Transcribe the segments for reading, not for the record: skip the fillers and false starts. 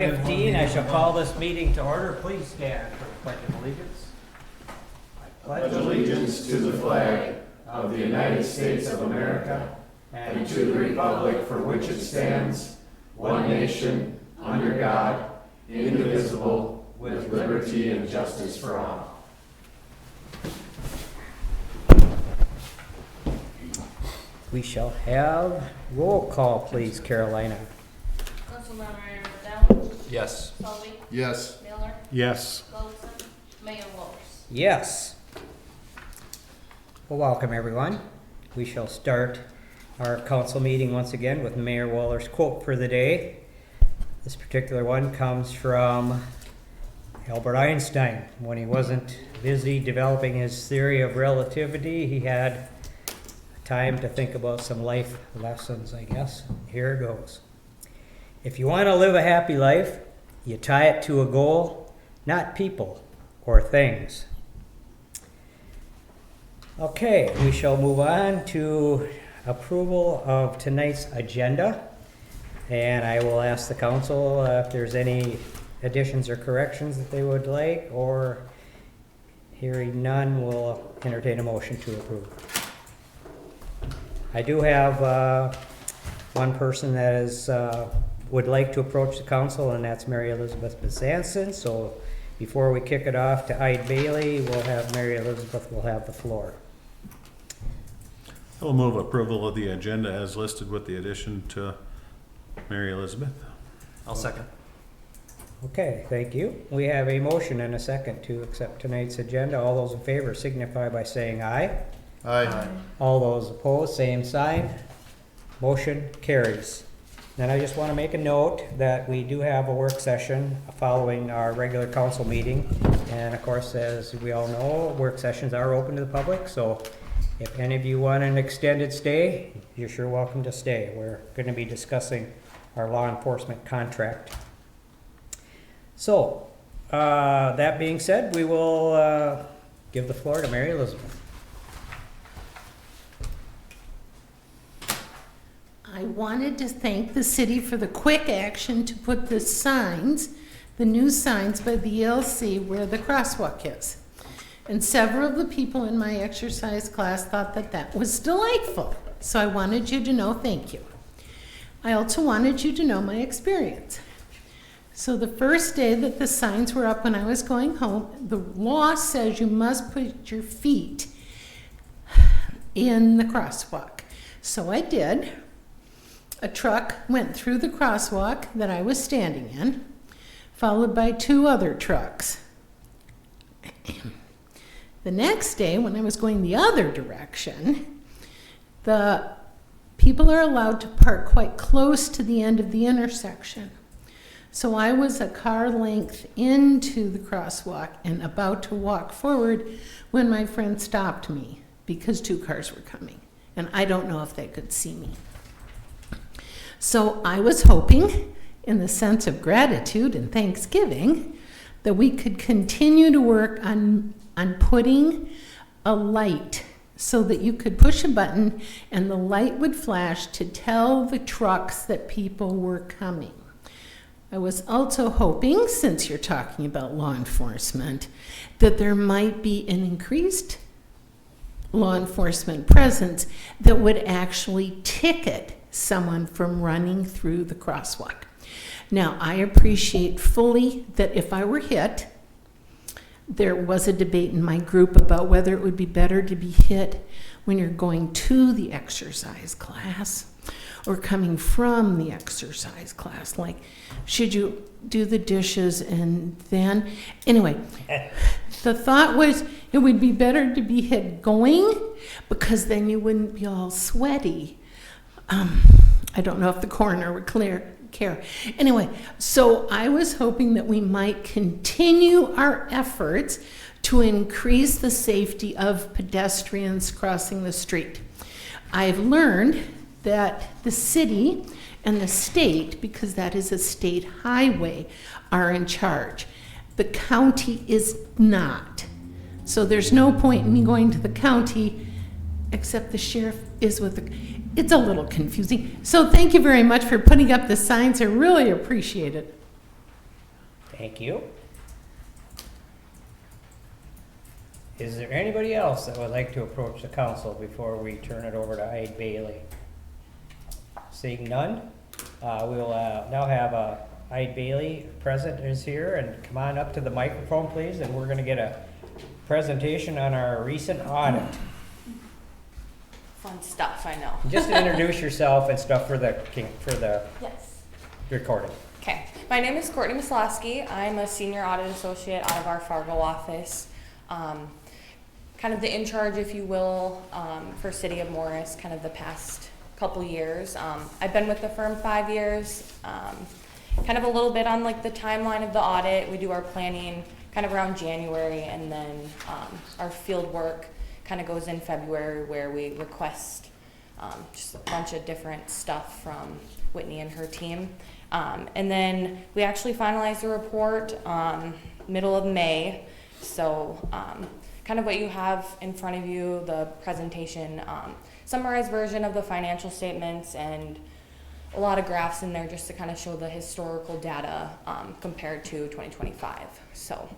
15, I shall call this meeting to order. Please stand for the Pledge of Allegiance. I Pledge allegiance to the flag of the United States of America and to the republic for which it stands, one nation, under God, indivisible, with liberty and justice for all. We shall have roll call, please, Carolina. Councilmember McDowell? Yes. Selby? Yes. Miller? Yes. Wilson? Mayor Wolfs? Yes. Well, welcome, everyone. We shall start our council meeting once again with Mayor Waller's quote for the day. This particular one comes from Albert Einstein. When he wasn't busy developing his theory of relativity, he had time to think about some life lessons, I guess. Here it goes. If you want to live a happy life, you tie it to a goal, not people or things. Okay, we shall move on to approval of tonight's agenda. And I will ask the council if there's any additions or corrections that they would like, or hearing none, we'll entertain a motion to approve. I do have one person that is would like to approach the council, and that's Mary Elizabeth Besanson. So before we kick it off to Ide Bailey, we'll have Mary Elizabeth will have the floor. I'll move approval of the agenda as listed with the addition to Mary Elizabeth. I'll second. Okay, thank you. We have a motion and a second to accept tonight's agenda. All those in favor signify by saying aye. Aye. All those opposed, same sign. Motion carries. Then I just want to make a note that we do have a work session following our regular council meeting. And of course, as we all know, work sessions are open to the public. So if any of you want an extended stay, you're sure welcome to stay. We're going to be discussing our law enforcement contract. So, that being said, we will give the floor to Mary Elizabeth. I wanted to thank the city for the quick action to put the signs, the new signs by the ELC where the crosswalk is. And several of the people in my exercise class thought that that was delightful. So I wanted you to know thank you. I also wanted you to know my experience. So the first day that the signs were up when I was going home, the law says you must put your feet in the crosswalk. So I did. A truck went through the crosswalk that I was standing in, followed by two other trucks. The next day, when I was going the other direction, the people are allowed to park quite close to the end of the intersection. So I was a car length into the crosswalk and about to walk forward when my friend stopped me because two cars were coming. And I don't know if they could see me. So I was hoping, in the sense of gratitude and thanksgiving, that we could continue to work on putting a light so that you could push a button and the light would flash to tell the trucks that people were coming. I was also hoping, since you're talking about law enforcement, that there might be an increased law enforcement presence that would actually ticket someone from running through the crosswalk. Now, I appreciate fully that if I were hit, there was a debate in my group about whether it would be better to be hit when you're going to the exercise class or coming from the exercise class. Like, should you do the dishes and then? Anyway, the thought was it would be better to be hit going because then you wouldn't be all sweaty. I don't know if the coroner would care. Anyway, so I was hoping that we might continue our efforts to increase the safety of pedestrians crossing the street. I've learned that the city and the state, because that is a state highway, are in charge. The county is not. So there's no point in me going to the county except the sheriff is with the... It's a little confusing. So thank you very much for putting up the signs. I really appreciate it. Thank you. Is there anybody else that would like to approach the council before we turn it over to Ide Bailey? Seeing none, we'll now have Ide Bailey present is here, and come on up to the microphone, please, and we're gonna get a presentation on our recent audit. Fun stuff, I know. Just to introduce yourself and stuff for the Yes. recording. Okay. My name is Courtney Maslowski. I'm a senior audit associate out of our Fargo office. Kind of the in charge, if you will, for City of Morris, kind of the past couple years. I've been with the firm 5 years. Kind of a little bit on like the timeline of the audit. We do our planning kind of around January, and then our field work kind of goes in February, where we request just a bunch of different stuff from Whitney and her team. And then we actually finalized the report middle of May. So kind of what you have in front of you, the presentation, summarized version of the financial statements, and a lot of graphs in there just to kind of show the historical data compared to 2025. So,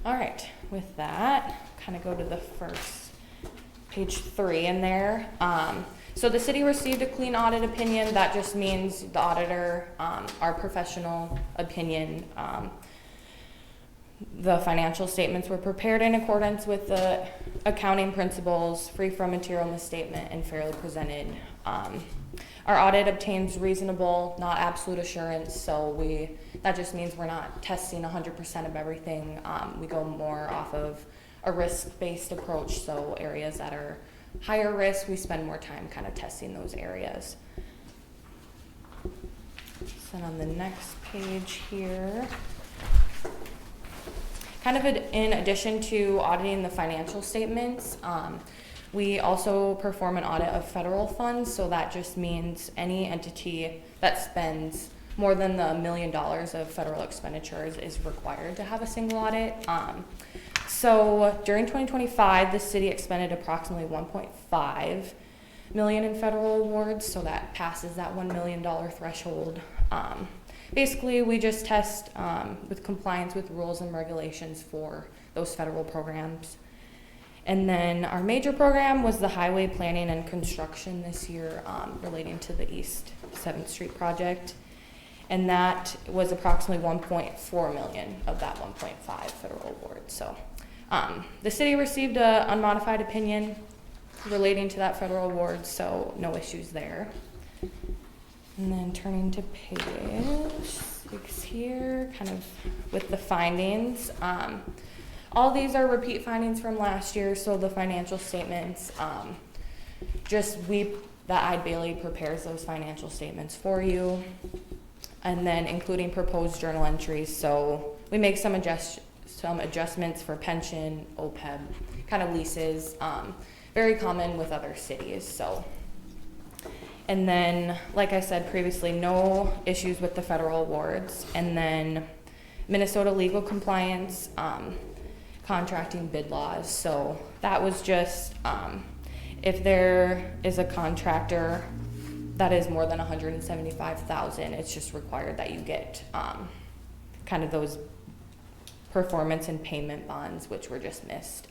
all right, with that, kind of go to the first page 3 in there. So the city received a clean audit opinion. That just means the auditor, our professional opinion, the financial statements were prepared in accordance with the accounting principles, free from material misstatement, and fairly presented. Our audit obtains reasonable, not absolute assurance, so that just means we're not testing 100% of everything. We go more off of a risk-based approach, so areas that are higher risk, we spend more time kind of testing those areas. So on the next page here, kind of in addition to auditing the financial statements, we also perform an audit of federal funds. So that just means any entity that spends more than the $1 million of federal expenditures is required to have a single audit. So during 2025, the city expended approximately $1.5 million in federal awards, so that passes that $1 million threshold. Basically, we just test with compliance with rules and regulations for those federal programs. And then our major program was the highway planning and construction this year, relating to the East 7th Street project. And that was approximately $1.4 million of that 1.5 federal award. So the city received an unmodified opinion relating to that federal award, so no issues there. And then turning to page 6 here, kind of with the findings. All these are repeat findings from last year, so the financial statements, the Ide Bailey prepares those financial statements for you, and then including proposed journal entries. So we make some adjustments for pension, OPEB, kind of leases, very common with other cities. So. And then, like I said previously, no issues with the federal awards. And then Minnesota legal compliance, contracting bid laws. So that was just if there is a contractor that is more than $175,000, it's just required that you get kind of those performance and payment bonds, which were just missed.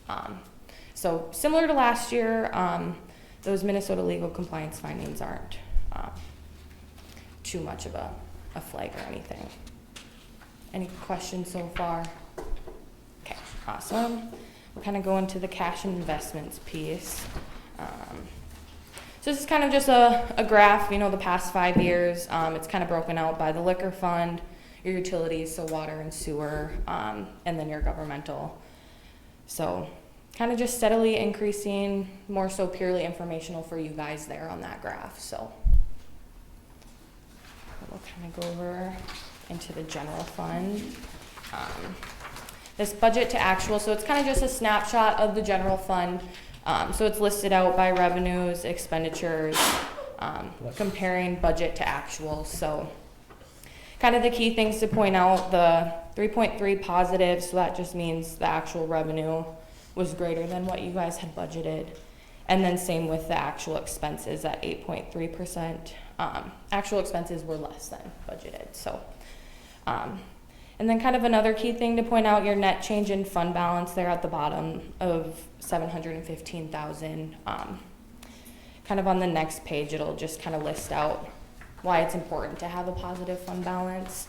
So similar to last year, those Minnesota legal compliance findings aren't too much of a flag or anything. Any questions so far? Okay, awesome. We'll kind of go into the cash and investments piece. So this is kind of just a graph, the past 5 years. It's kind of broken out by the liquor fund, your utilities, so water and sewer, and then your governmental. So kind of just steadily increasing, more so purely informational for you guys there on that graph. So we'll kind of go over into the general fund. This budget to actual, so it's kind of just a snapshot of the general fund. So it's listed out by revenues, expenditures, comparing budget to actual. So kind of the key things to point out, the 3.3 positive, so that just means the actual revenue was greater than what you guys had budgeted. And then same with the actual expenses at 8.3%. Actual expenses were less than budgeted. So, and And then kind of another key thing to point out, your net change in fund balance there at the bottom of 715,000. Kind of on the next page, it'll just kind of list out why it's important to have a positive fund balance.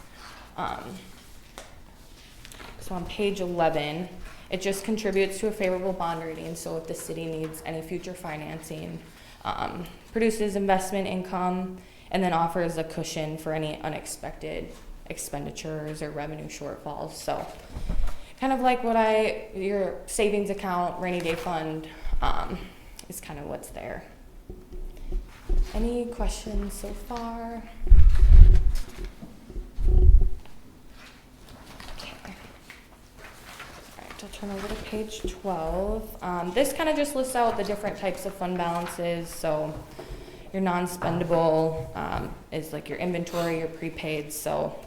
So on page 11, it just contributes to a favorable bond rating. So if the city needs any future financing, produces investment income, and then offers a cushion for any unexpected expenditures or revenue shortfalls. So kind of like your savings account, rainy day fund, is kind of what's there. Any questions so far? Okay. All right, I'll turn over to page 12. This kind of just lists out the different types of fund balances. So your non-spendable is like your inventory, your prepaid, so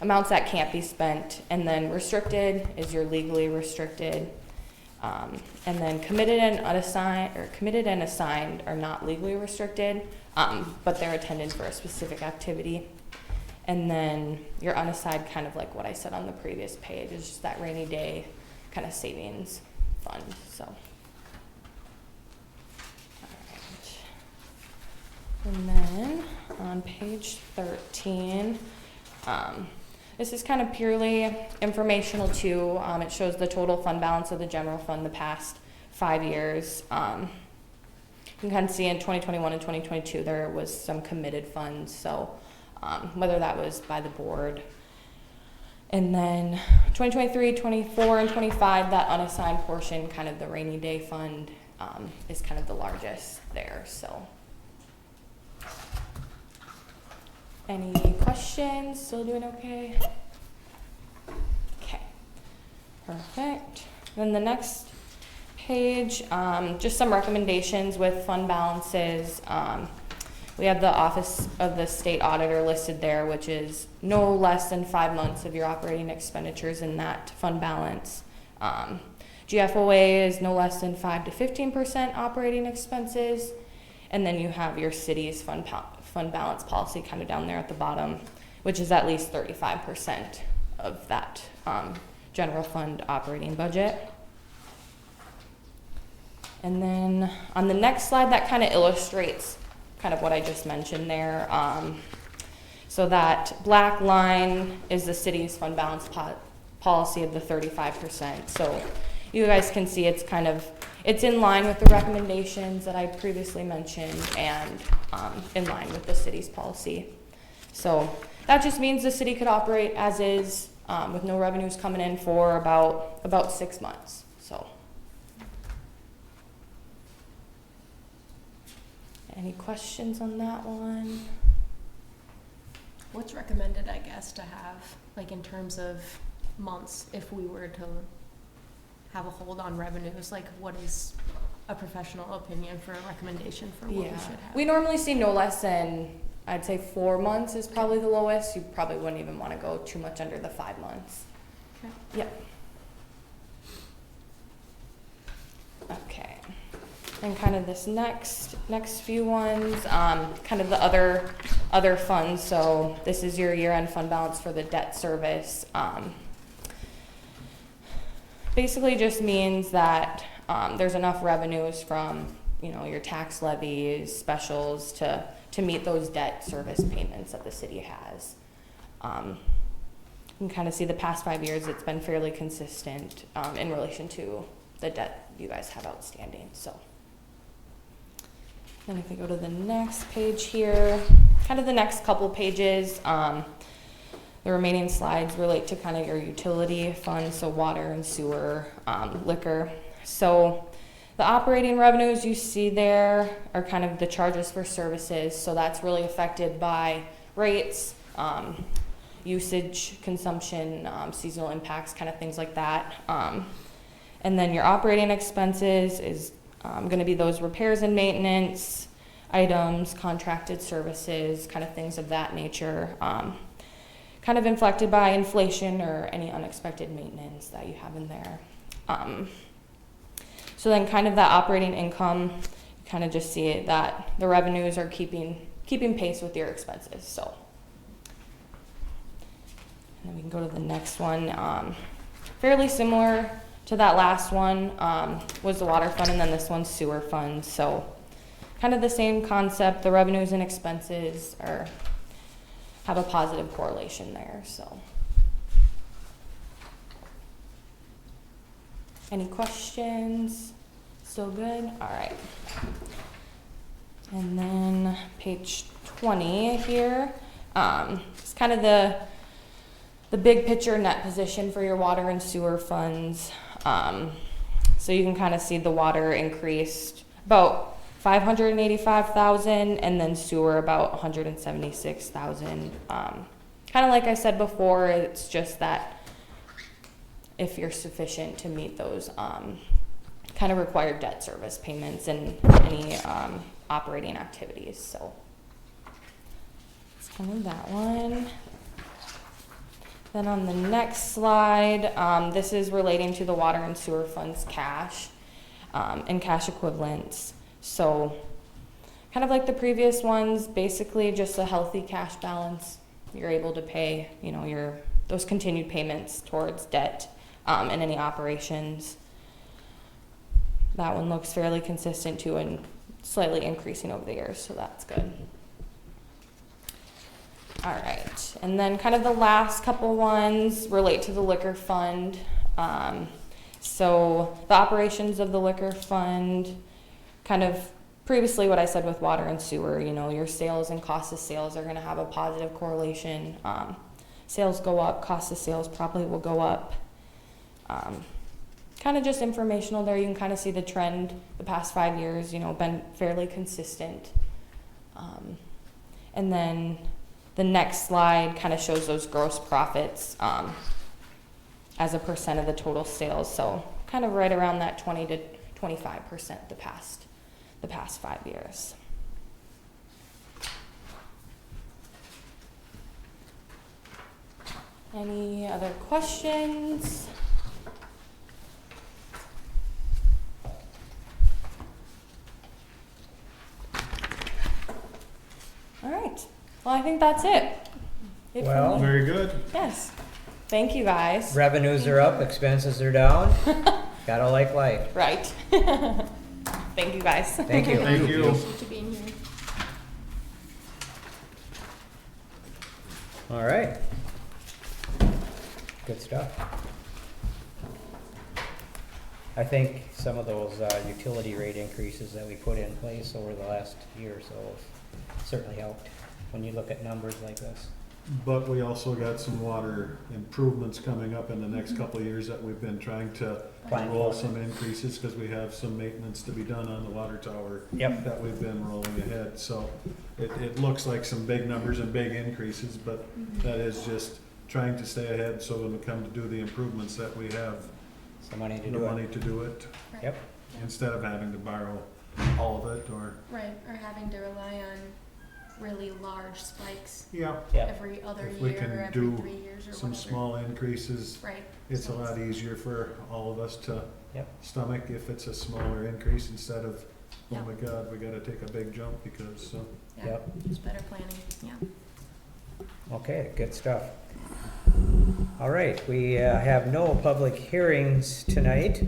amounts that can't be spent. And then restricted is your legally restricted. And then committed and assigned are not legally restricted, but they're intended for a specific activity. And then your unassigned, kind of like what I said on the previous page, is just that rainy day kind of savings fund. So, all right. And then on page 13, this is kind of purely informational too. It shows the total fund balance of the general fund the past 5 years. You can kind of see in 2021 and 2022 there was some committed funds, so whether that was by the board. And then 2023, 24, and 25, that unassigned portion, kind of the rainy day fund, is kind of the largest there. So, any questions? Still doing okay? Okay, perfect. Then the next page, just some recommendations with fund balances. We have the Office of the State Auditor listed there, which is no less than 5 months of your operating expenditures in that fund balance. GFOA is no less than 5 to 15% operating expenses. And then you have your city's fund balance policy kind of down there at the bottom, which is at least 35% of that general fund operating budget. And then on the next slide, that kind of illustrates kind of what I just mentioned there. So that black line is the city's fund balance policy of the 35%. So you guys can see it's in line with the recommendations that I previously mentioned and in line with the city's policy. So that just means the city could operate as is with no revenues coming in for about 6 months. So, any questions on that one? What's recommended, I guess, to have, like in terms of months, if we were to have a hold on revenues? Like, what is a professional opinion for a recommendation for what we should have? We normally see no less than, I'd say 4 months is probably the lowest. You probably wouldn't even want to go too much under the 5 months. Okay. Yep. Okay. And kind of this next few ones, kind of the other funds. So this is your year-end fund balance for the debt service. Basically just means that there's enough revenues from your tax levies, specials to meet those debt service payments that the city has. You can kind of see the past 5 years it's been fairly consistent in relation to the debt you guys have outstanding. So then if we go to the next page here, kind of the next couple pages, the remaining slides relate to kind of your utility funds, so water and sewer, liquor. So the operating revenues you see there are kind of the charges for services. So that's really affected by rates, usage, consumption, seasonal impacts, kind of things like that. And then your operating expenses is going to be those repairs and maintenance items, contracted services, kind of things of that nature. Kind of inflected by inflation or any unexpected maintenance that you have in there. So then kind of that operating income, you kind of just see it that the revenues are keeping pace with your expenses. So, then we can go to the next one. Fairly similar to that last one, was the water fund, and then this one's sewer fund. So kind of the same concept. The revenues and expenses have a positive correlation there. So any questions? Still good? All right. And then page 20 here, it's kind of the big picture net position for your water and sewer funds. So you can kind of see the water increased about 585,000, and then sewer about 176,000. Kind of like I said before, it's just that if you're sufficient to meet those kind of required debt service payments and any operating activities. So it's kind of that one. Then on the next slide, this is relating to the water and sewer funds cash and cash equivalents. So kind of like the previous ones, basically just a healthy cash balance. You're able to pay, those continued payments towards debt and any operations. That one looks fairly consistent too, and slightly increasing over the years, so that's good. All right, and then kind of the last couple ones relate to the liquor fund. So the operations of the liquor fund, kind of previously what I said with water and sewer, your sales and cost of sales are gonna have a positive correlation. Sales go up, cost of sales probably will go up. Kind of just informational there. You can kind of see the trend the past 5 years, been fairly consistent. And then the next slide kind of shows those gross profits as a percent of the total sales. So kind of right around that 20 to 25% the past 5 years. Any other questions? All right. Well, I think that's it. For Well- me. Very good. Yes. Thank you, guys. Revenues are up, expenses are down. Gotta like life. Right. Thank you, guys. Thank you. Thank you. Appreciate you being here. All right. Good stuff. I think some of those utility rate increases that we put in place over the last year or so have certainly helped when you look at numbers like this. But we also got some water improvements coming up in the next couple of years that we've been trying to Plan roll for. some increases, because we have some maintenance to be done on the water tower Yep. that we've been rolling ahead. So it looks like some big numbers and big increases, but that is just trying to stay ahead, so when we come to do the improvements that we have Some money to the do money it. to do it, Yep. instead of having to borrow all of it, or, Right, or having to rely on really large spikes yeah, Yep. every other If we year can or every do 3 years or some whatever. small increases. Right. It's a So lot easier for all of us to Yep. stomach if it's a smaller increase instead of, oh Yeah. my God, we gotta take a big jump because, so. Yeah, Yep. just better planning, yeah. Okay, good stuff. All right, we have no public hearings tonight.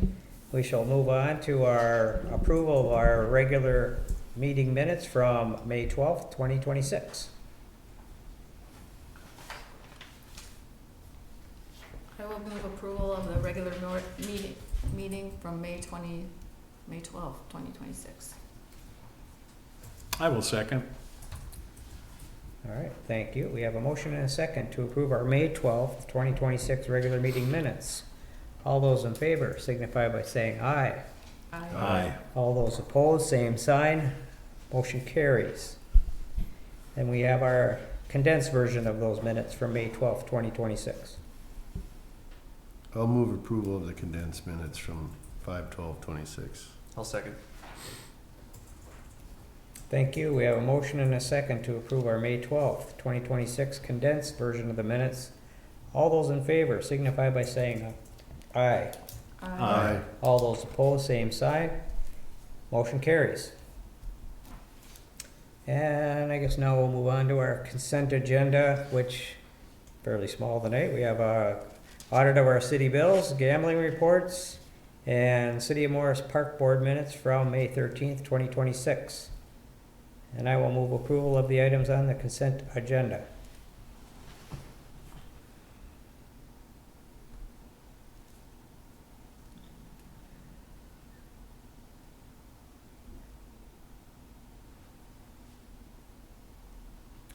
We shall move on to our approval of our regular meeting minutes from May 12th, 2026. I will move approval of the regular meeting from May 12th, 2026. I will second. All right, thank you. We have a motion and a second to approve our May 12th, 2026 regular meeting minutes. All those in favor signify by saying aye. Aye. All those opposed, same sign. Motion carries. Then we have our condensed version of those minutes from May 12th, 2026. I'll move approval of the condensed minutes from 5/12/26. I'll second. Thank you. We have a motion and a second to approve our May 12th, 2026 condensed version of the minutes. All those in favor signify by saying aye. Aye. All those opposed, same sign. Motion carries. And I guess now we'll move on to our consent agenda, which fairly small tonight. We have a audit of our city bills, gambling reports, and City of Morris Park Board minutes from May 13th, 2026. And I will move approval of the items on the consent agenda.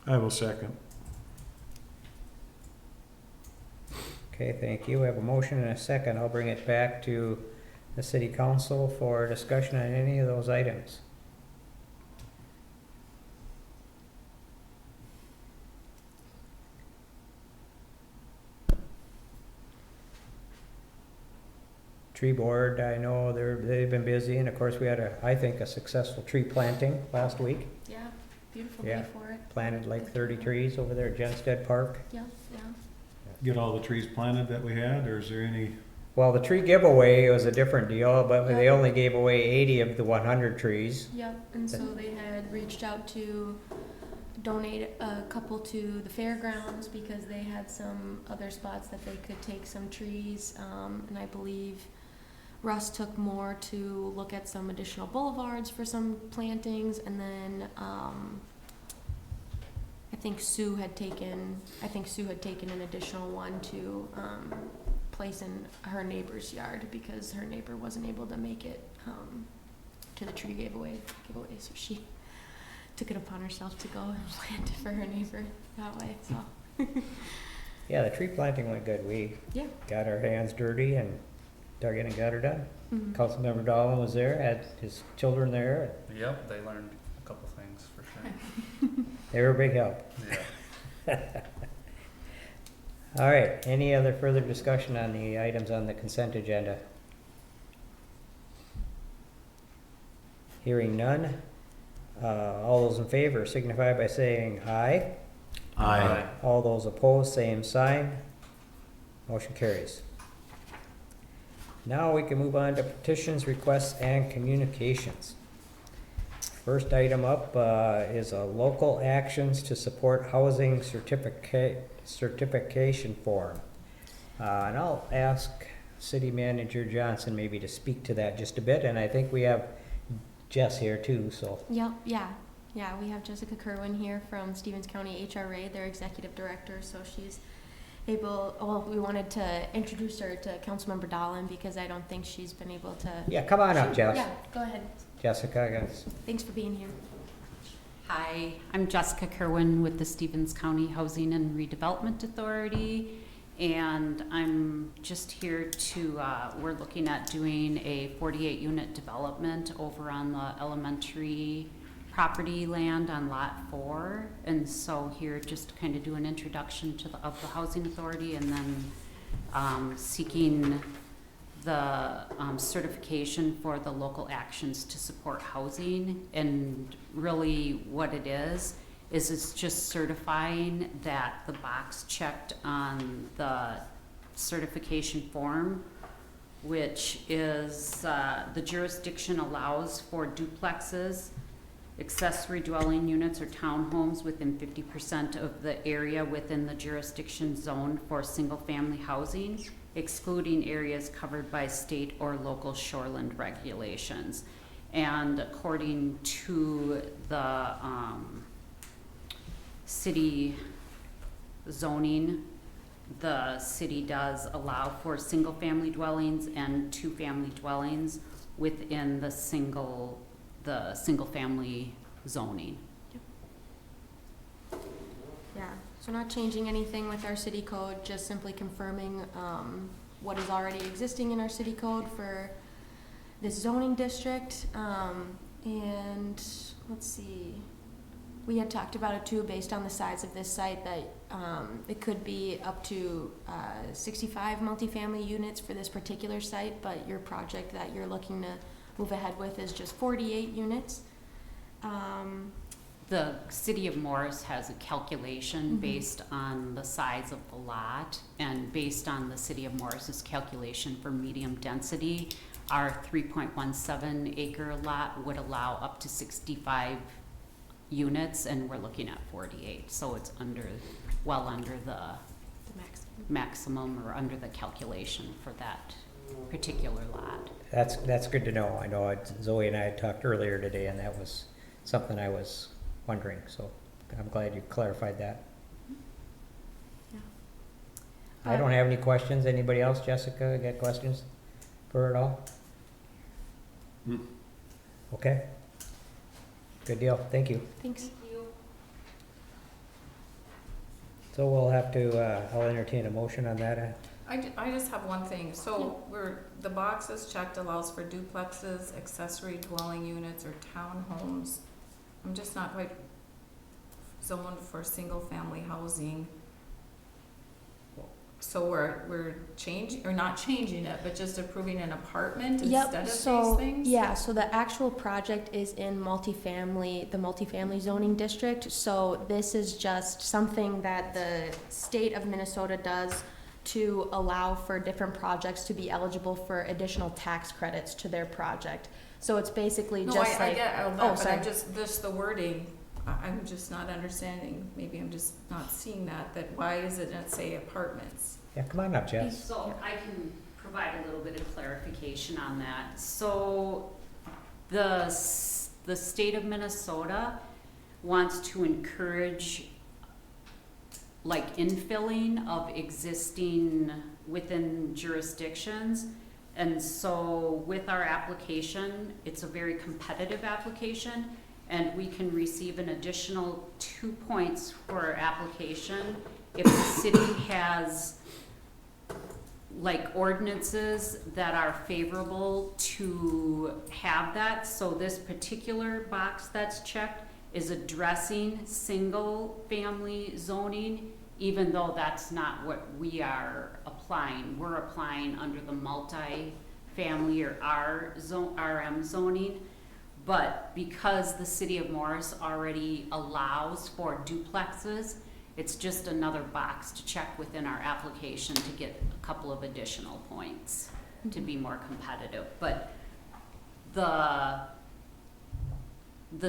I will second. Okay, thank you. We have a motion and a second. I'll bring it back to the city council for discussion on any of those items. Tree board, I know they've been busy, and of course, we had I think, a successful tree planting last week. Yeah, beautiful Yeah. day for it. Planted like 30 trees over there at Jenstead Park. Yeah, yeah. Get all the trees planted that we had, or is there any? Well, the tree giveaway was a different deal, but they Yeah. only gave away 80 of the 100 trees. Yep, and so they had reached out to donate a couple to the fairgrounds because they had some other spots that they could take some trees. And I believe Russ took more to look at some additional boulevards for some plantings, and then I think Sue had taken an additional one to place in her neighbor's yard because her neighbor wasn't able to make it to the tree giveaway, so she took it upon herself to go and plant it for her neighbor that way. So Yeah, the tree planting went good. We yeah. got our hands dirty and dug in and got her done. Mhm. Councilmember Dolan was there, had his children there. Yep, they learned a couple things for sure. They were a big help. Yeah. All right, any other further discussion on the items on the consent agenda? Hearing none. All those in favor signify by saying aye. Aye. All those opposed, same sign. Motion carries. Now we can move on to petitions, requests, and communications. First item up is a local actions to support housing certification form. And I'll ask City Manager Johnson maybe to speak to that just a bit, and I think we have Jess here too, so. Yep, yeah. Yeah, we have Jessica Kerwin here from Stevens County HRA, their executive director, so she's we wanted to introduce her to Councilmember Dolan because I don't think she's been able to. Yeah, come on up, Jess. Yeah, go ahead. Jessica, I guess. Thanks for being here. Hi, I'm Jessica Kerwin with the Stevens County Housing and Redevelopment Authority, and I'm just here to, we're looking at doing a 48-unit development over on the elementary property land on Lot 4, and so here just to kind of do an introduction to the Housing Authority, and then seeking the certification for the local actions to support housing. And really what it is it's just certifying that the box checked on the certification form, which is the jurisdiction allows for duplexes, accessory dwelling units, or townhomes within 50% of the area within the jurisdiction zone for single-family housing, excluding areas covered by state or local shoreland regulations. And according to the city zoning, the city does allow for single-family dwellings and two-family dwellings within the single-family zoning. Yeah, so not changing anything with our city code, just simply confirming what is already existing in our city code for this zoning district. And let's see, we had talked about it too, based on the size of this site, that it could be up to 65 multifamily units for this particular site, but your project that you're looking to move ahead with is just 48 units. The city of Morris has a calculation based on the size of the lot, and based on the city of Morris's calculation for medium density, our 3.17 acre lot would allow up to 65 units, and we're looking at 48, so it's well under the maximum or under the calculation for that particular lot. That's good to know. I know Zoe and I had talked earlier today, and that was something I was wondering, so I'm glad you clarified that. Yeah. I don't have any questions. Anybody else? Jessica, got questions for her at all? Mm. Okay. Good deal. Thank you. Thanks. Thank you. So we'll have to, I'll entertain a motion on that. I just have one thing, so the boxes checked allows for duplexes, accessory dwelling units, or townhomes. I'm just not quite zoned for single-family housing. So we're changing, or not changing it, but just approving an apartment instead of these things? Yeah, so the actual project is in multifamily, the multifamily zoning district. So this is just something that the state of Minnesota does to allow for different projects to be eligible for additional tax credits to their project. So it's basically No, just I like. get all Oh, that, but sorry. I'm just the wording, I'm just not understanding, maybe I'm just not seeing that why is it not say apartments? Yeah, come on up, Jess. So I can provide a little bit of clarification on that. So the state of Minnesota wants to encourage like infilling of existing within jurisdictions. And so with our application, it's a very competitive application, and we can receive an additional 2 points for our application if the city has like ordinances that are favorable to have that. So this particular box that's checked is addressing single-family zoning, even though that's not what we are applying. We're applying under the multi-family or RM zoning. But because the city of Morris already allows for duplexes, it's just another box to check within our application to get a couple of additional points to be more competitive. But the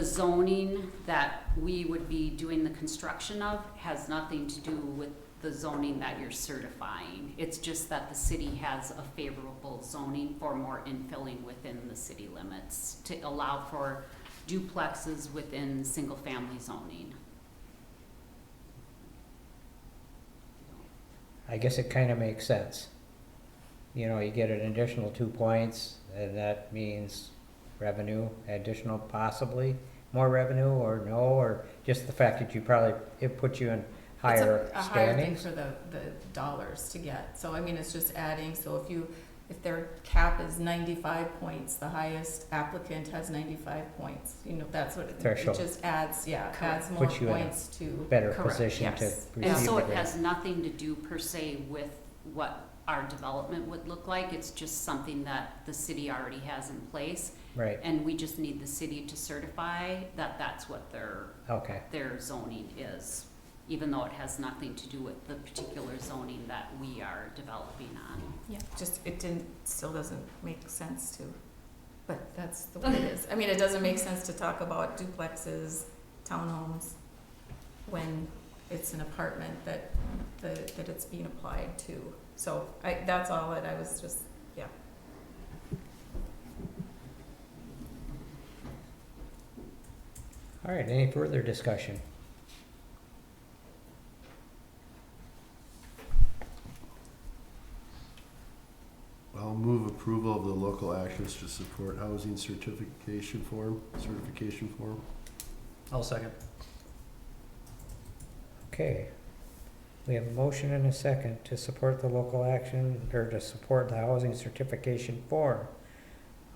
zoning that we would be doing the construction of has nothing to do with the zoning that you're certifying. It's just that the city has a favorable zoning for more infilling within the city limits to allow for duplexes within single-family zoning. I guess it kind of makes sense. You know, you get an additional 2 points, and that means revenue, additional possibly, more revenue, or no, or just the fact that it puts you in higher It's a higher thing standings? for the dollars to get, so I mean, it's just adding, so if their cap is 95 points, the highest applicant has 95 points, you know, that's what it Threshold. just adds, Correct. adds more Puts you in a points to. Better Correct, position to yes. receive And so the it grant. has nothing to do per se with what our development would look like. It's just something that the city already has in place. Right, And we just need the city to certify that that's what okay. their zoning is, even though it has nothing to do with the particular zoning that we are developing on. Just, still doesn't make sense to, but that's the way it is. I mean, it doesn't make sense to talk about duplexes, townhomes, when it's an apartment that it's being applied to. So that's all that I was just, yeah. All right, any further discussion? I'll move approval of the local actions to support housing certification form. I'll second. Okay. We have a motion and a second to support the local action, or to support the housing certification form.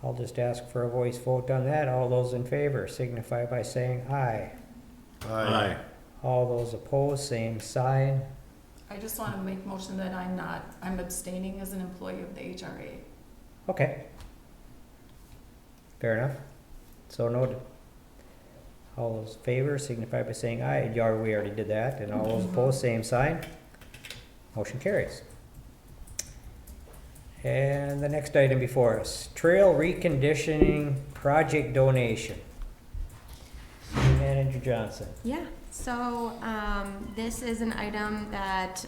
I'll just ask for a voice vote on that. All those in favor signify by saying aye. Aye. All those opposed, same sign. I just want to make motion that I'm abstaining as an employee of the HRA. Okay. Fair enough. So noted. All those in favor signify by saying aye. We already did that. And all those opposed, same sign. Motion carries. And the next item before us, trail reconditioning project donation. City Manager Johnson. Yeah, so this is an item that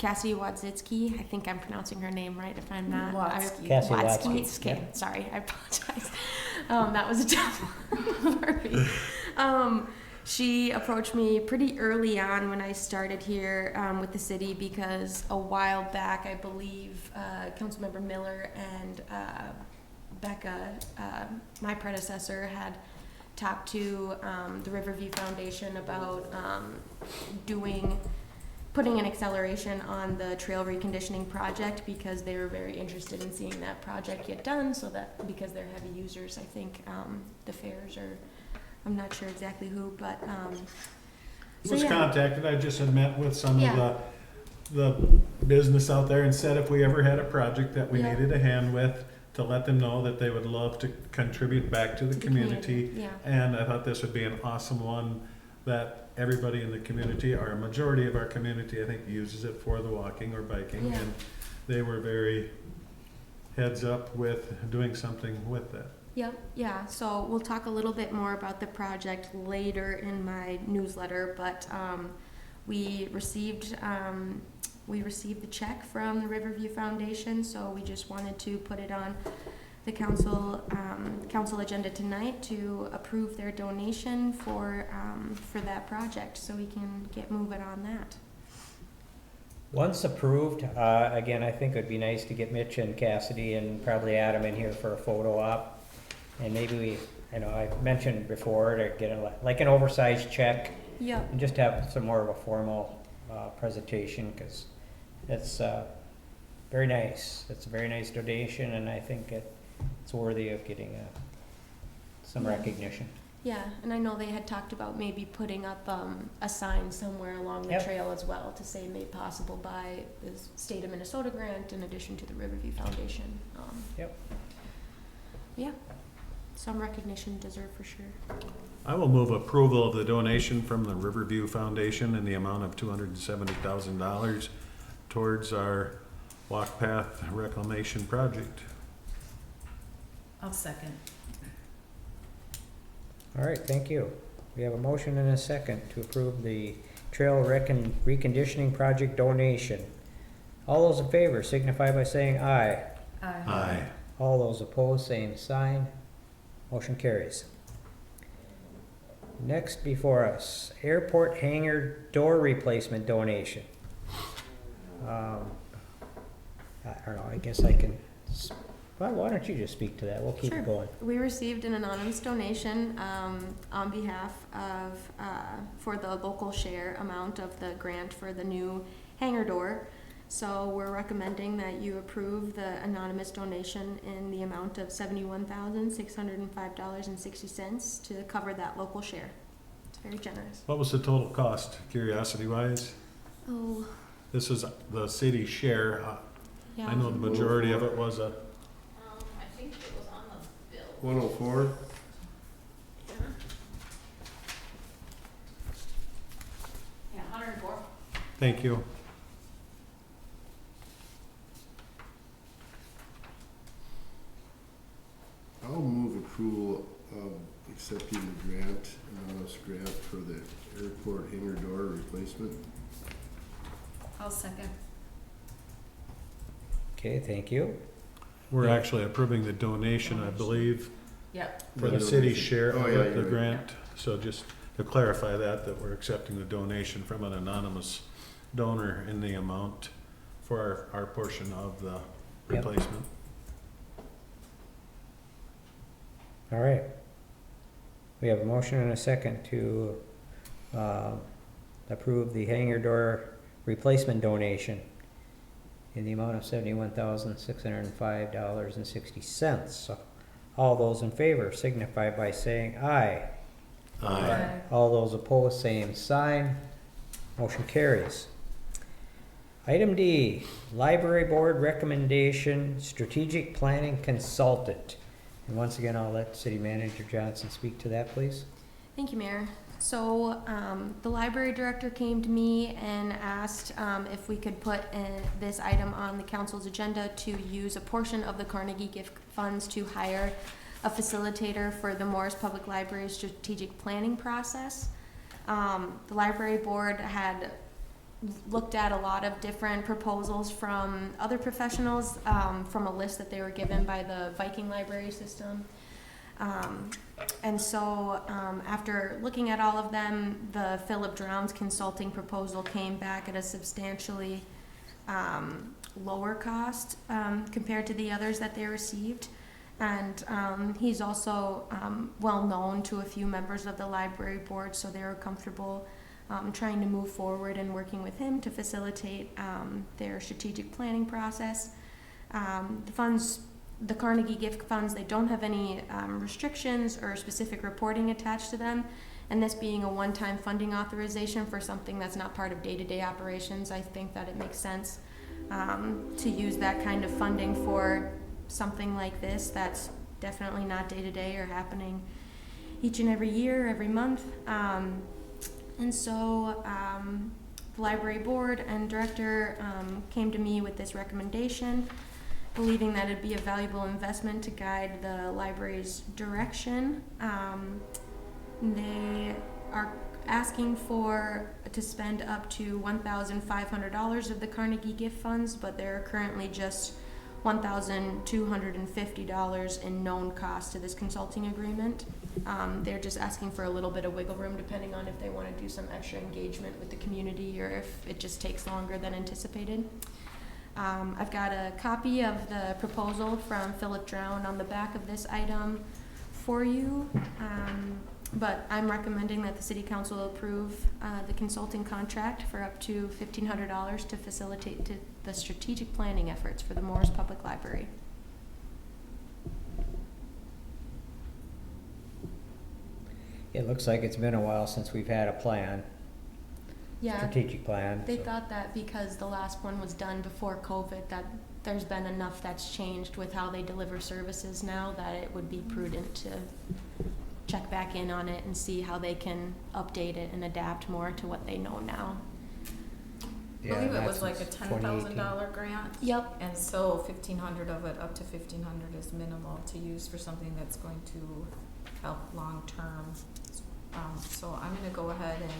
Cassidy Wadzicki. I think I'm pronouncing her name right. If I'm not, Watzke. Cassie Watzke. Watzke, Okay, yeah. sorry, I apologize. That was a tough one for me. She approached me pretty early on when I started here with the city because a while back, I believe, Councilmember Miller and Becca, my predecessor, had talked to the Riverview Foundation about putting an acceleration on the trail reconditioning project because they were very interested in seeing that project get done, so that because they're heavy users, I think the fairs are, I'm not sure exactly who, but so Was yeah. contacted, I just had met with some Yeah. of the business out there and said if we ever had a project that we Yeah. needed a hand with, to let them know that they would love to contribute back to the community. Yeah. And I thought this would be an awesome one that everybody in the community, or a majority of our community, I think, uses it for the walking or biking. Yeah. And they were very heads up with doing something with that. Yep, yeah, so we'll talk a little bit more about the project later in my newsletter, but we received the check from the Riverview Foundation, so we just wanted to put it on the council agenda tonight to approve their donation for that project, so we can get moving on that. Once approved, again, I think it'd be nice to get Mitch and Cassidy and probably Adam in here for a photo op. And maybe I mentioned before to get like an oversized check Yep. and just have some more of a formal presentation, because it's very nice. It's a very nice donation, and I think it's worthy of getting some recognition. Yeah, and I know they had talked about maybe putting up a sign somewhere along the Yep. trail as well to say made possible by the state of Minnesota grant in addition to the Riverview Foundation. Yep. Yeah, some recognition deserved for sure. I will move approval of the donation from the Riverview Foundation in the amount of $270,000 towards our walk path reclamation project. I'll second. All right, thank you. We have a motion and a second to approve the trail reconditioning project donation. All those in favor signify by saying aye. Aye. All those opposed, same sign. Motion carries. Next before us, airport hangar door replacement donation. I don't know, I guess I can, well, why don't you just speak to that? We'll keep Sure. it going. We received an anonymous donation on behalf of, for the local share amount of the grant for the new hangar door. So we're recommending that you approve the anonymous donation in the amount of $71,605.60 to cover that local share. It's very generous. What was the total cost, curiosity wise? Oh, This is the city share. yeah. I know the majority of it was a, I think it was on the bill. 104? Yeah, 104. thank you. I'll move approval of accepting the grant, anonymous grant for the airport hangar door replacement. I'll second. Okay, thank you. We're actually approving the donation, I believe, Yep. for the city donation. share Oh, of yeah, the you're right. grant. So just to clarify that we're accepting the donation from an anonymous donor in the amount for our portion of the Yep. replacement. All right. We have a motion and a second to approve the hangar door replacement donation in the amount of $71,605.60. So all those in favor signify by saying aye. Aye. All those opposed, same sign. Motion carries. Item D, Library Board Recommendation, Strategic Planning Consultant. And once again, I'll let City Manager Johnson speak to that, please. Thank you, Mayor. So the library director came to me and asked if we could put this item on the council's agenda to use a portion of the Carnegie gift funds to hire a facilitator for the Morris Public Library's strategic planning process. The library board had looked at a lot of different proposals from other professionals, from a list that they were given by the Viking Library System. And so, after looking at all of them, the Philip Drowns consulting proposal came back at a substantially lower cost compared to the others that they received. And he's also well known to a few members of the library board, so they were comfortable trying to move forward and working with him to facilitate their strategic planning process. The funds, the Carnegie Gift Funds, they don't have any restrictions or specific reporting attached to them. And this being a one-time funding authorization for something that's not part of day-to-day operations, I think that it makes sense to use that kind of funding for something like this that's definitely not day-to-day or happening each and every year, every month. And so the library board and director came to me with this recommendation, believing that it'd be a valuable investment to guide the library's direction. They are asking to spend up to $1,500 of the Carnegie Gift Funds, but there are currently just $1,250 in known cost to this consulting agreement. They're just asking for a little bit of wiggle room depending on if they want to do some extra engagement with the community or if it just takes longer than anticipated. I've got a copy of the proposal from Philip Drown on the back of this item for you. But I'm recommending that the city council approve the consulting contract for up to $1,500 to facilitate the strategic planning efforts for the Morris Public Library. It looks like it's been a while since we've had a plan, Yeah, strategic plan. they so- thought that because the last one was done before COVID, that there's been enough that's changed with how they deliver services now that it would be prudent to check back in on it and see how they can update it and adapt more to what they know now. I Yeah, believe it that's was like a since $10,000 grant. Yep. And so 1,500 of it, up to 1,500 is minimal to use for something that's going to help long-term. So I'm gonna go ahead and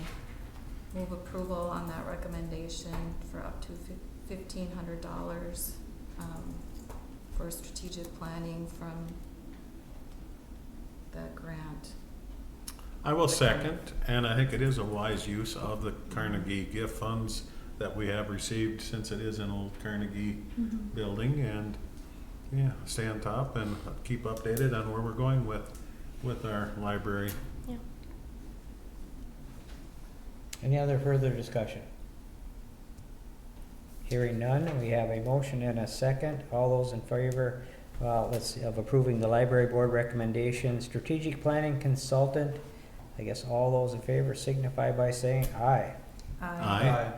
move approval on that recommendation for up to $1,500 for strategic planning from the grant. I will second, and I think it is a wise use of the Carnegie gift funds that we have received, since it is an old Carnegie building, and yeah, stay on top and keep updated on where we're going with our library. Yeah. Any other further discussion? Hearing none, we have a motion and a second. All those in favor, of approving the library board recommendation, strategic planning consultant. I guess all those in favor signify by saying aye. Aye.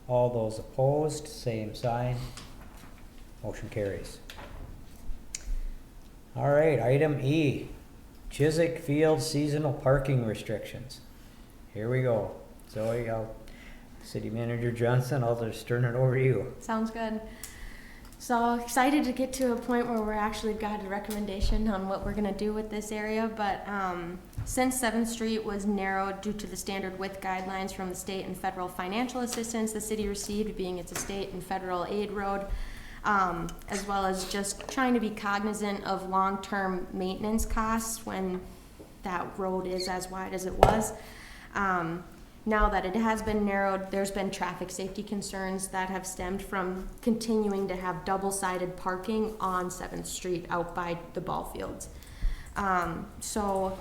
All those opposed, same sign. Motion carries. All right, item E, Chiswick Field seasonal parking restrictions. Here we go. Zoe, City Manager Johnson, I'll just turn it over to you. Sounds good. So excited to get to a point where we're actually got a recommendation on what we're gonna do with this area, but since 7th Street was narrowed due to the standard width guidelines from the state and federal financial assistance the city received, being it's a state and federal aid road, as well as just trying to be cognizant of long-term maintenance costs when that road is as wide as it was. Now that it has been narrowed, there's been traffic safety concerns that have stemmed from continuing to have double-sided parking on 7th Street out by the ball fields. So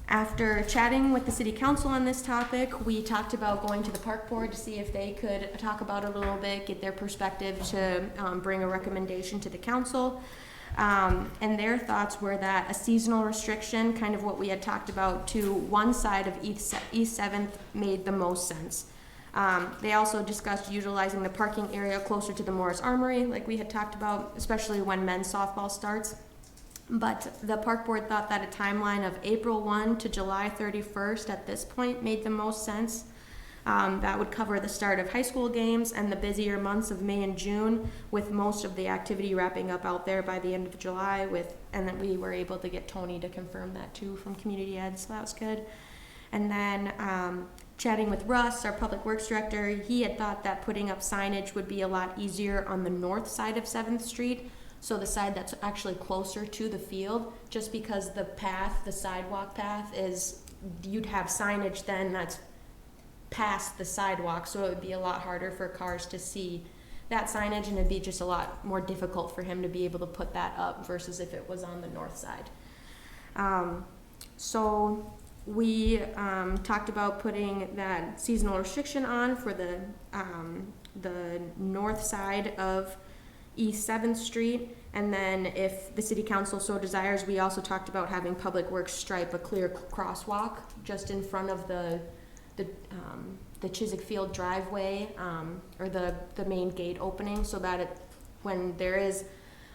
after chatting with the city council on this topic, we talked about going to the park board to see if they could talk about it a little bit, get their perspective to bring a recommendation to the council. And their thoughts were that a seasonal restriction, kind of what we had talked about, to one side of East 7th made the most sense. They also discussed utilizing the parking area closer to the Morris Armory, like we had talked about, especially when men's softball starts. But the park board thought that a timeline of April 1 to July 31st at this point made the most sense. That would cover the start of high school games and the busier months of May and June, with most of the activity wrapping up out there by the end of July. And then we were able to get Tony to confirm that too from Community Ed, so that was good. And then chatting with Russ, our public works director, he had thought that putting up signage would be a lot easier on the north side of 7th Street, so the side that's actually closer to the field, just because the path, the sidewalk path is, you'd have signage then that's past the sidewalk, so it would be a lot harder for cars to see that signage, and it'd be just a lot more difficult for him to be able to put that up versus if it was on the north side. So we talked about putting that seasonal restriction on for the north side of East 7th Street, and then if the city council so desires, we also talked about having Public Works stripe a clear crosswalk just in front of the Chiswick Field driveway, or the main gate opening, so that when there is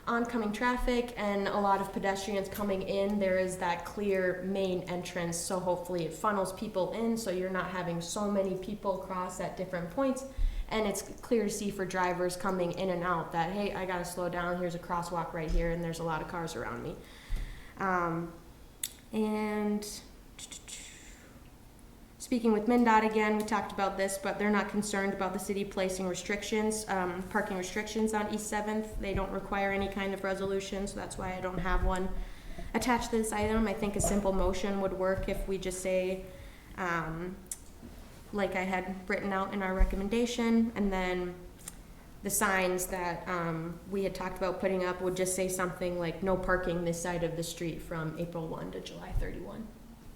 oncoming traffic and a lot of pedestrians coming in, there is that clear main entrance, so hopefully it funnels people in, so you're not having so many people cross at different points, and it's clear to see for drivers coming in and out that, hey, I gotta slow down, here's a crosswalk right here, and there's a lot of cars around me. And speaking with MnDOT again, we talked about this, but they're not concerned about the city placing restrictions, parking restrictions on East 7th. They don't require any kind of resolution, so that's why I don't have one attached to this item. I think a simple motion would work if we just say, like I had written out in our recommendation, and then the signs that we had talked about putting up would just say something like no parking this side of the street from April 1 to July 31.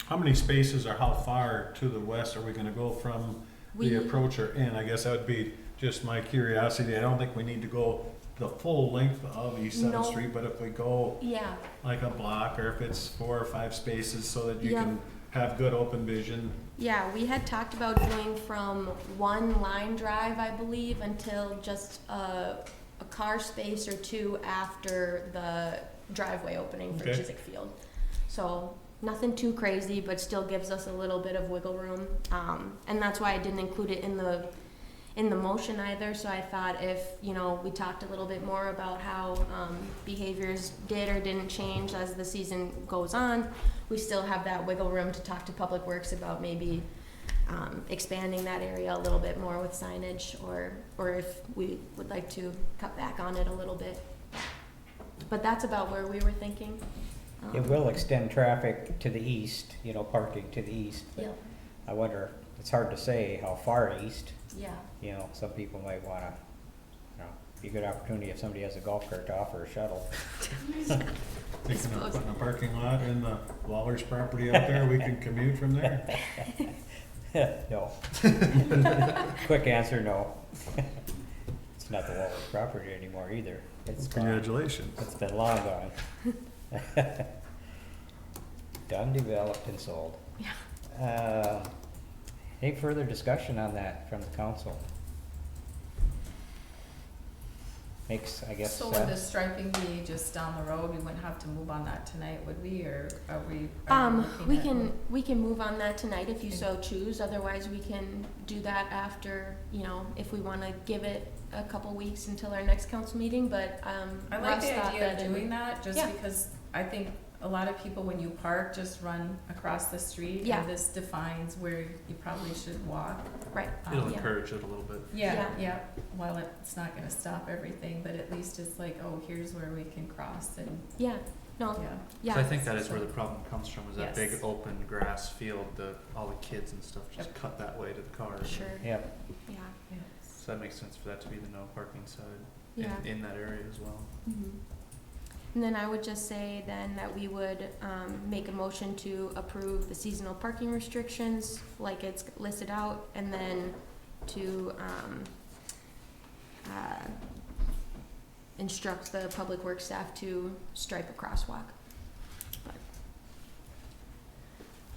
How many spaces or how far to the west are we gonna go from the approach or in? I guess that would be just my curiosity. I don't think we need to go the full length of East 7th Street, but if we go like a block, or if it's 4 or 5 spaces so that you can have good open vision. Yeah, we had talked about doing from one line drive, I believe, until just a car space or two after the driveway opening for Chiswick Field. So nothing too crazy, but still gives us a little bit of wiggle room. And that's why I didn't include it in the motion either. So I thought if, we talked a little bit more about how behaviors did or didn't change as the season goes on, we still have that wiggle room to talk to Public Works about maybe expanding that area a little bit more with signage, or if we would like to cut back on it a little bit. But that's about where we were thinking. It will extend traffic to the east, parking to the east. But I wonder, it's hard to say how far east. Yeah. Some people might wanna, be a good opportunity if somebody has a golf cart to offer a shuttle. Thinking of putting a parking lot in the Waller's property out there, we can commute from there? No. Quick answer, no. It's not the Waller's property anymore either. It's gone. Congratulations. It's been long gone. Done, developed, and sold. Yeah. Any further discussion on that from the council? Makes, I guess, So would the striping be just down the road? We wouldn't have to move on that tonight, would we, or are we? We can move on that tonight if you so choose. Otherwise, we can do that after, if we want to give it a couple weeks until our next council meeting. But I like Russ the thought idea of that doing that, just because I think a lot of people, when you park, just run across the street. Yeah. And this defines where you probably should walk. Right. It'll encourage it a little bit. Yeah. While it's not gonna stop everything, but at least it's like, oh, here's where we can cross and. Yeah. No. Yeah. Yeah. So I think that is where the problem comes from, is that big Yes. open grass field, all the kids and stuff just cut that way to the cars. Sure. Yep. Yeah. So that makes sense for that to be the no parking side Yeah. in that area as well. Mm-hmm. And then I would just say then that we would make a motion to approve the seasonal parking restrictions like it's listed out, and then to instruct the public works staff to stripe a crosswalk. But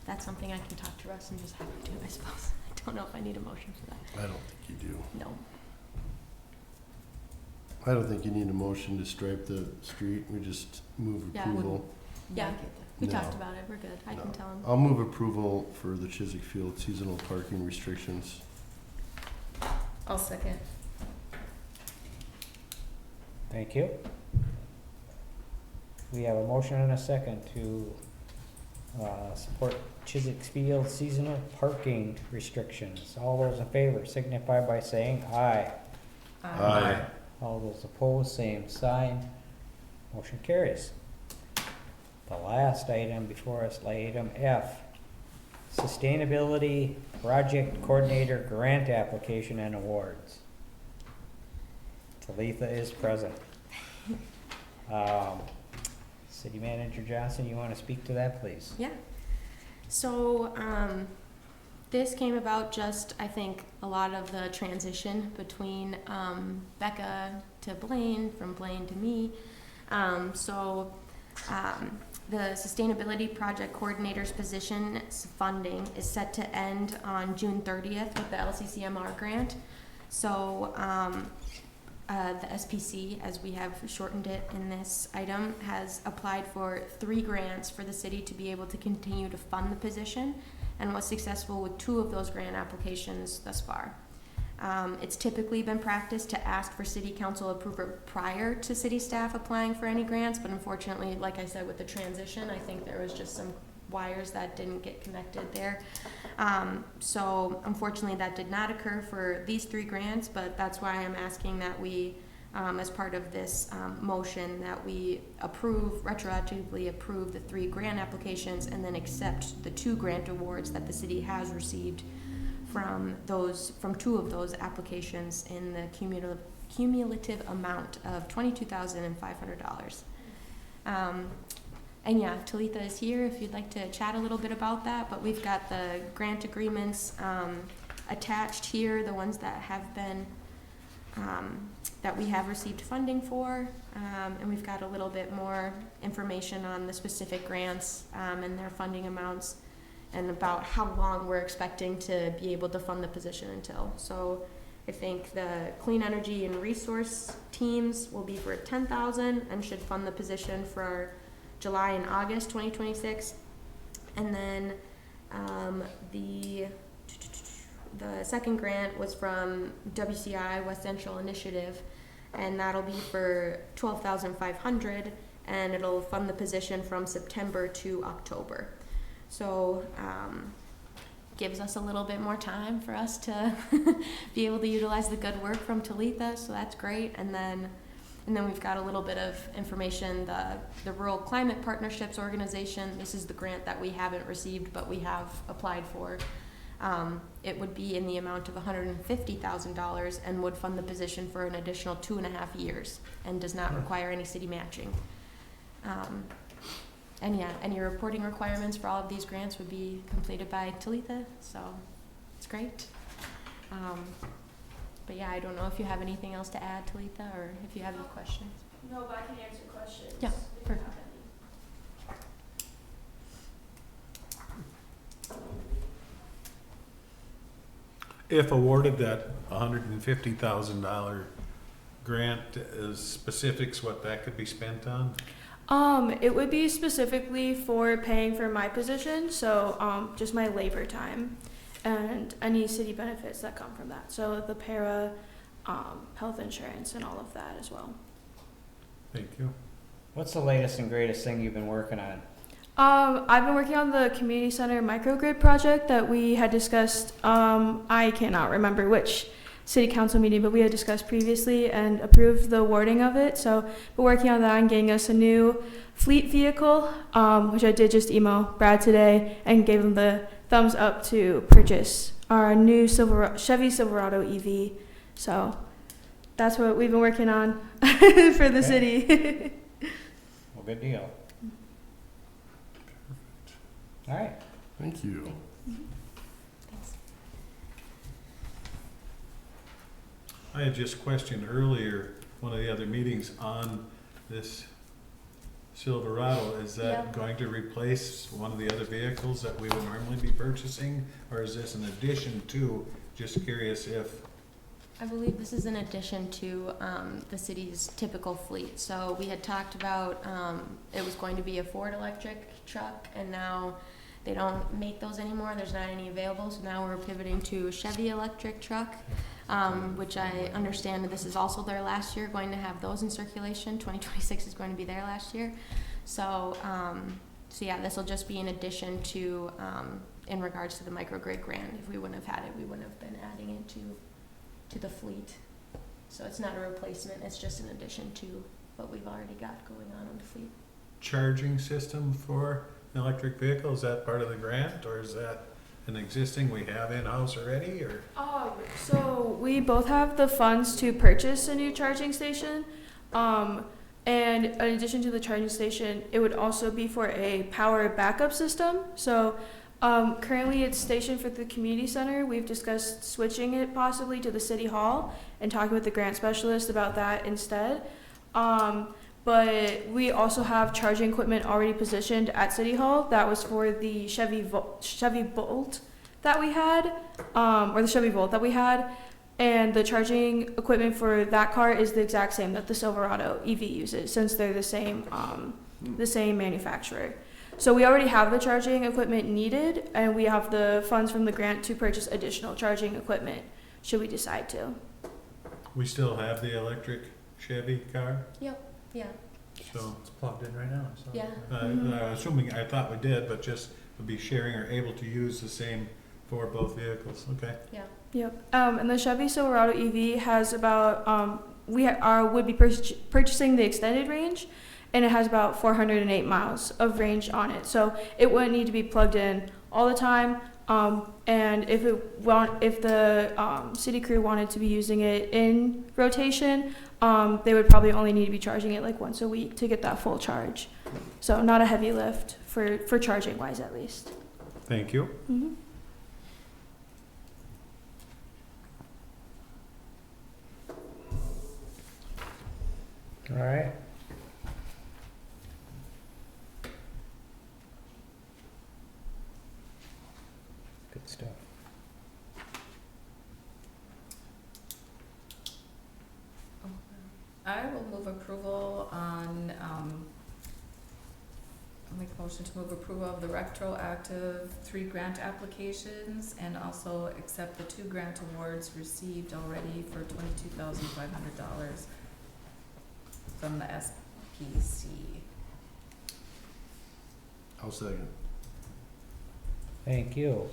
that's something I can talk to Russ and just have him do, I suppose. I don't know if I need a motion for that. I don't think you do. No. I don't think you need a motion to stripe the street. We just move Yeah. approval. Yeah, we No. talked about it. We're good. I can No. tell him. I'll move approval for the Chiswick Field seasonal parking restrictions. I'll second. Thank you. We have a motion and a second to Support Chiswick Field seasonal parking restrictions. All those in favor signify by saying aye. Aye. All those opposed, same sign. Motion carries. The last item before us, item F, Sustainability Project Coordinator Grant Application and Awards. Talitha is present. City Manager Johnson, you want to speak to that, please? Yeah. So, this came about just, I think, a lot of the transition between Becca to Blaine, from Blaine to me. The Sustainability Project Coordinator's position's funding is set to end on June 30th with the LCCMR grant. So, the SPC, as we have shortened it in this item, has applied for 3 grants for the city to be able to continue to fund the position, and was successful with 2 of those grant applications thus far. It's typically been practiced to ask for city council approval prior to city staff applying for any grants, but unfortunately, like I said, with the transition, I think there was just some wires that didn't get connected there. So unfortunately, that did not occur for these 3 grants, but that's why I'm asking that we, as part of this motion, that we retroactively approve the 3 grant applications and then accept the 2 grant awards that the city has received from 2 of those applications in the cumulative amount of $22,500. And yeah, Talitha is here if you'd like to chat a little bit about that, but we've got the grant agreements attached here, the ones that have been, that we have received funding for, and we've got a little bit more information on the specific grants and their funding amounts, and about how long we're expecting to be able to fund the position until. So I think the clean energy and resource teams will be for $10,000 and should fund the position for July and August 2026. And then the second grant was from WCI, West Central Initiative, and that'll be for $12,500, and it'll fund the position from September to October. So gives us a little bit more time for us to be able to utilize the good work from Talitha, so that's great. And then we've got a little bit of information, the Rural Climate Partnerships Organization. This is the grant that we haven't received, but we have applied for. It would be in the amount of $150,000 and would fund the position for an additional 2.5 years and does not require any city matching. And yeah, any reporting requirements for all of these grants would be completed by Talitha, so it's great. But yeah, I don't know if you have anything else to add, Talitha, or if you have any questions. No, but I can answer questions. Yeah, if you perfect. have any. If awarded that $150,000 grant, is specifics what that could be spent on? It would be specifically for paying for my position, so just my labor time and any city benefits that come from that. So the para, health insurance and all of that as well. Thank you. What's the latest and greatest thing you've been working on? I've been working on the community center microgrid project that we had discussed. I cannot remember which city council meeting, but we had discussed previously and approved the awarding of it. So we're working on that and getting us a new fleet vehicle, which I did just email Brad today and gave him the thumbs up to purchase our new Chevy Silverado EV. So that's what we've been working on for the city. Well, good deal. All right. Thank you. I had just questioned earlier, one of the other meetings, on this Silverado. Is that going to replace one of the other vehicles that we would normally be purchasing? Or is this an addition to, just curious if? I believe this is in addition to the city's typical fleet. So we had talked about it was going to be a Ford electric truck, and now they don't make those anymore. There's not any available, so now we're pivoting to a Chevy electric truck, which I understand this is also their last year going to have those in circulation. 2026 is going to be their last year. So So yeah, this will just be in addition to, in regards to the microgrid grant. If we wouldn't have had it, we wouldn't have been adding it to the fleet. So it's not a replacement, it's just an addition to what we've already got going on the fleet. Charging system for an electric vehicle, is that part of the grant, or is that an existing we have in-house already, or? So we both have the funds to purchase a new charging station. And in addition to the charging station, it would also be for a power backup system. So currently it's stationed for the community center. We've discussed switching it possibly to the city hall and talking with the grant specialist about that instead. But we also have charging equipment already positioned at City Hall. That was for the Chevy Bolt that we had, or the Chevy Volt that we had. And the charging equipment for that car is the exact same that the Silverado EV uses, since they're the same manufacturer. So we already have the charging equipment needed, and we have the funds from the grant to purchase additional charging equipment, should we decide to. We still have the electric Chevy car, Yep, yeah, so. It's plugged in right now, so. yeah. I thought we did, but just would be sharing or able to use the same for both vehicles, okay. Yep. And the Chevy Silverado EV has about would be purchasing the extended range, and it has about 408 miles of range on it. So it wouldn't need to be plugged in all the time. And if the city crew wanted to be using it in rotation, they would probably only need to be charging it like once a week to get that full charge. So not a heavy lift for charging wise, at least. Thank you. Mm-hmm. All right. Good stuff. I will move approval on, I'll make a motion to move approval of the retroactive 3 grant applications and also accept the 2 grant awards received already for $22,500 from the SPC. I'll second. Thank you.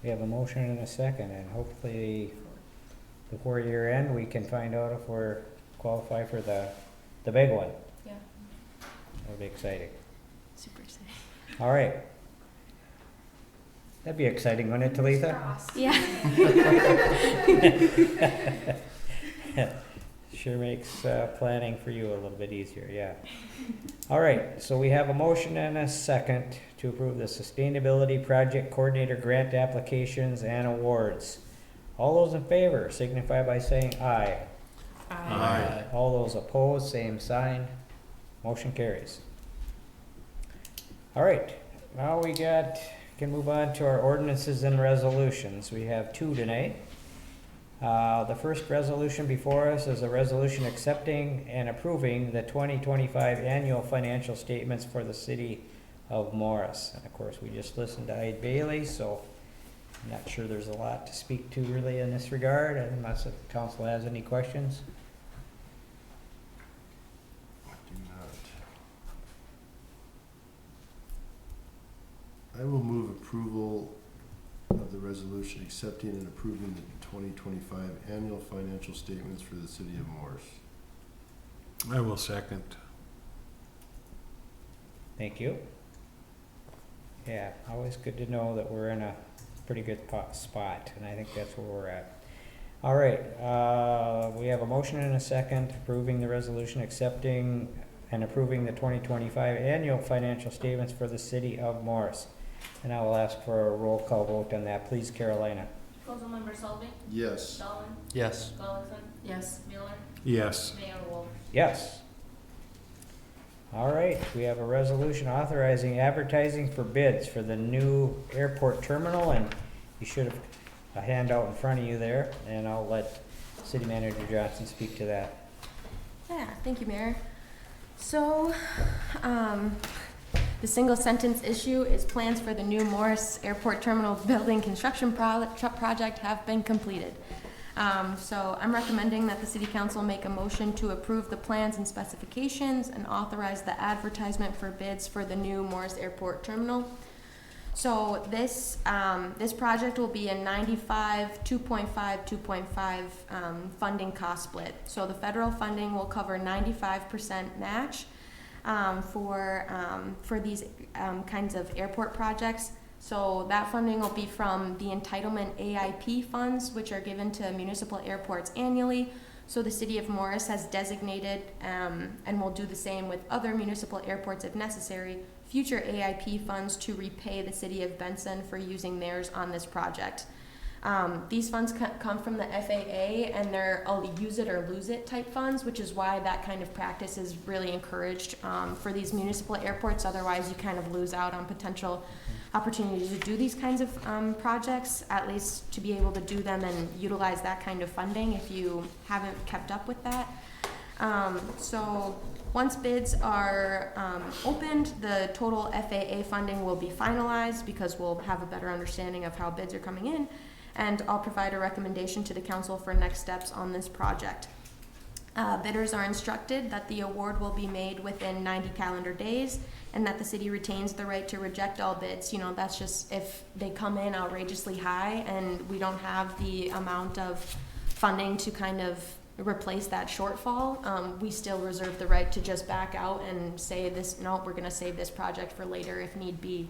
We have a motion and a second, and hopefully before year end, we can find out if we're qualify for the big one. Yeah. That'll be exciting. Super exciting. All right. That'd be exciting, wouldn't it, Talitha? Yeah. Sure makes planning for you a little bit easier, yeah. All right, so we have a motion and a second to approve the Sustainability Project Coordinator Grant applications and awards. All those in favor signify by saying aye. Aye. All those opposed, same sign. Motion carries. All right, now we can move on to our ordinances and resolutions. We have 2 tonight. The first resolution before us is a resolution accepting and approving the 2025 annual financial statements for the city of Morris. And of course, we just listened to Ide Bailey, so I'm not sure there's a lot to speak to really in this regard, unless the council has any questions. I do not. I will move approval of the resolution accepting and approving the 2025 annual financial statements for the city of Morris. I will second. Thank you. Yeah, always good to know that we're in a pretty good spot, and I think that's where we're at. All right, we have a motion and a second approving the resolution accepting and approving the 2025 annual financial statements for the city of Morris. And I will ask for a roll call vote on that. Please, Carolina. Councilmember Sullivan? Yes. Dahlman? Yes. Collinson? Yes. Miller? Yes. Mayor Wolf? Yes. All right, we have a resolution authorizing advertising for bids for the new airport terminal, and you should have a handout in front of you there, and I'll let City Manager Johnson speak to that. Yeah, thank you, Mayor. So, the single sentence issue is plans for the new Morris Airport Terminal building construction project have been completed. So I'm recommending that the city council make a motion to approve the plans and specifications and authorize the advertisement for bids for the new Morris Airport Terminal. So this project will be a 95, 2.5, 2.5 funding cost split. So the federal funding will cover 95% match for these kinds of airport projects. So that funding will be from the entitlement AIP funds, which are given to municipal airports annually. So the city of Morris has designated, and will do the same with other municipal airports if necessary, future AIP funds to repay the city of Benson for using theirs on this project. These funds come from the FAA, and they're all use it or lose it type funds, which is why that kind of practice is really encouraged for these municipal airports. Otherwise, you kind of lose out on potential opportunities to do these kinds of projects, at least to be able to do them and utilize that kind of funding if you haven't kept up with that. So once bids are opened, the total FAA funding will be finalized because we'll have a better understanding of how bids are coming in, and I'll provide a recommendation to the council for next steps on this project. Bidders are instructed that the award will be made within 90 calendar days, and that the city retains the right to reject all bids. You know, that's just if they come in outrageously high and we don't have the amount of funding to kind of replace that shortfall, we still reserve the right to just back out and say this, no, we're gonna save this project for later if need be.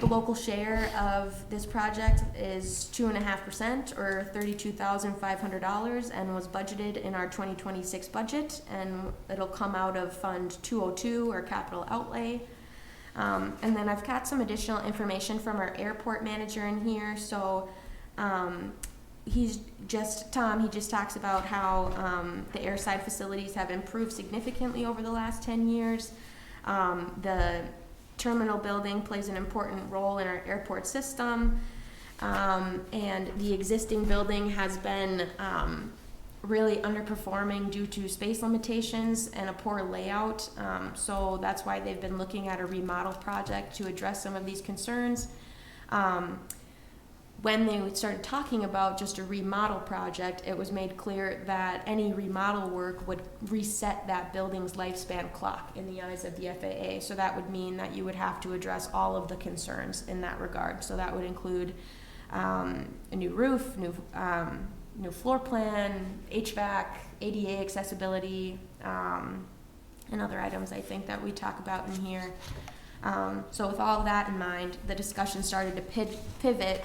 The local share of this project is 2.5% or $32,500 and was budgeted in our 2026 budget, and it'll come out of Fund 202 or capital outlay. And then I've got some additional information from our airport manager in here. So he just talks about how the airside facilities have improved significantly over the last 10 years. The terminal building plays an important role in our airport system, and the existing building has been really underperforming due to space limitations and a poor layout. So that's why they've been looking at a remodel project to address some of these concerns. When they started talking about just a remodel project, it was made clear that any remodel work would reset that building's lifespan clock in the eyes of the FAA. So that would mean that you would have to address all of the concerns in that regard. So that would include a new roof, new floor plan, HVAC, ADA accessibility, and other items I think that we talk about in here. So with all of that in mind, the discussion started to pivot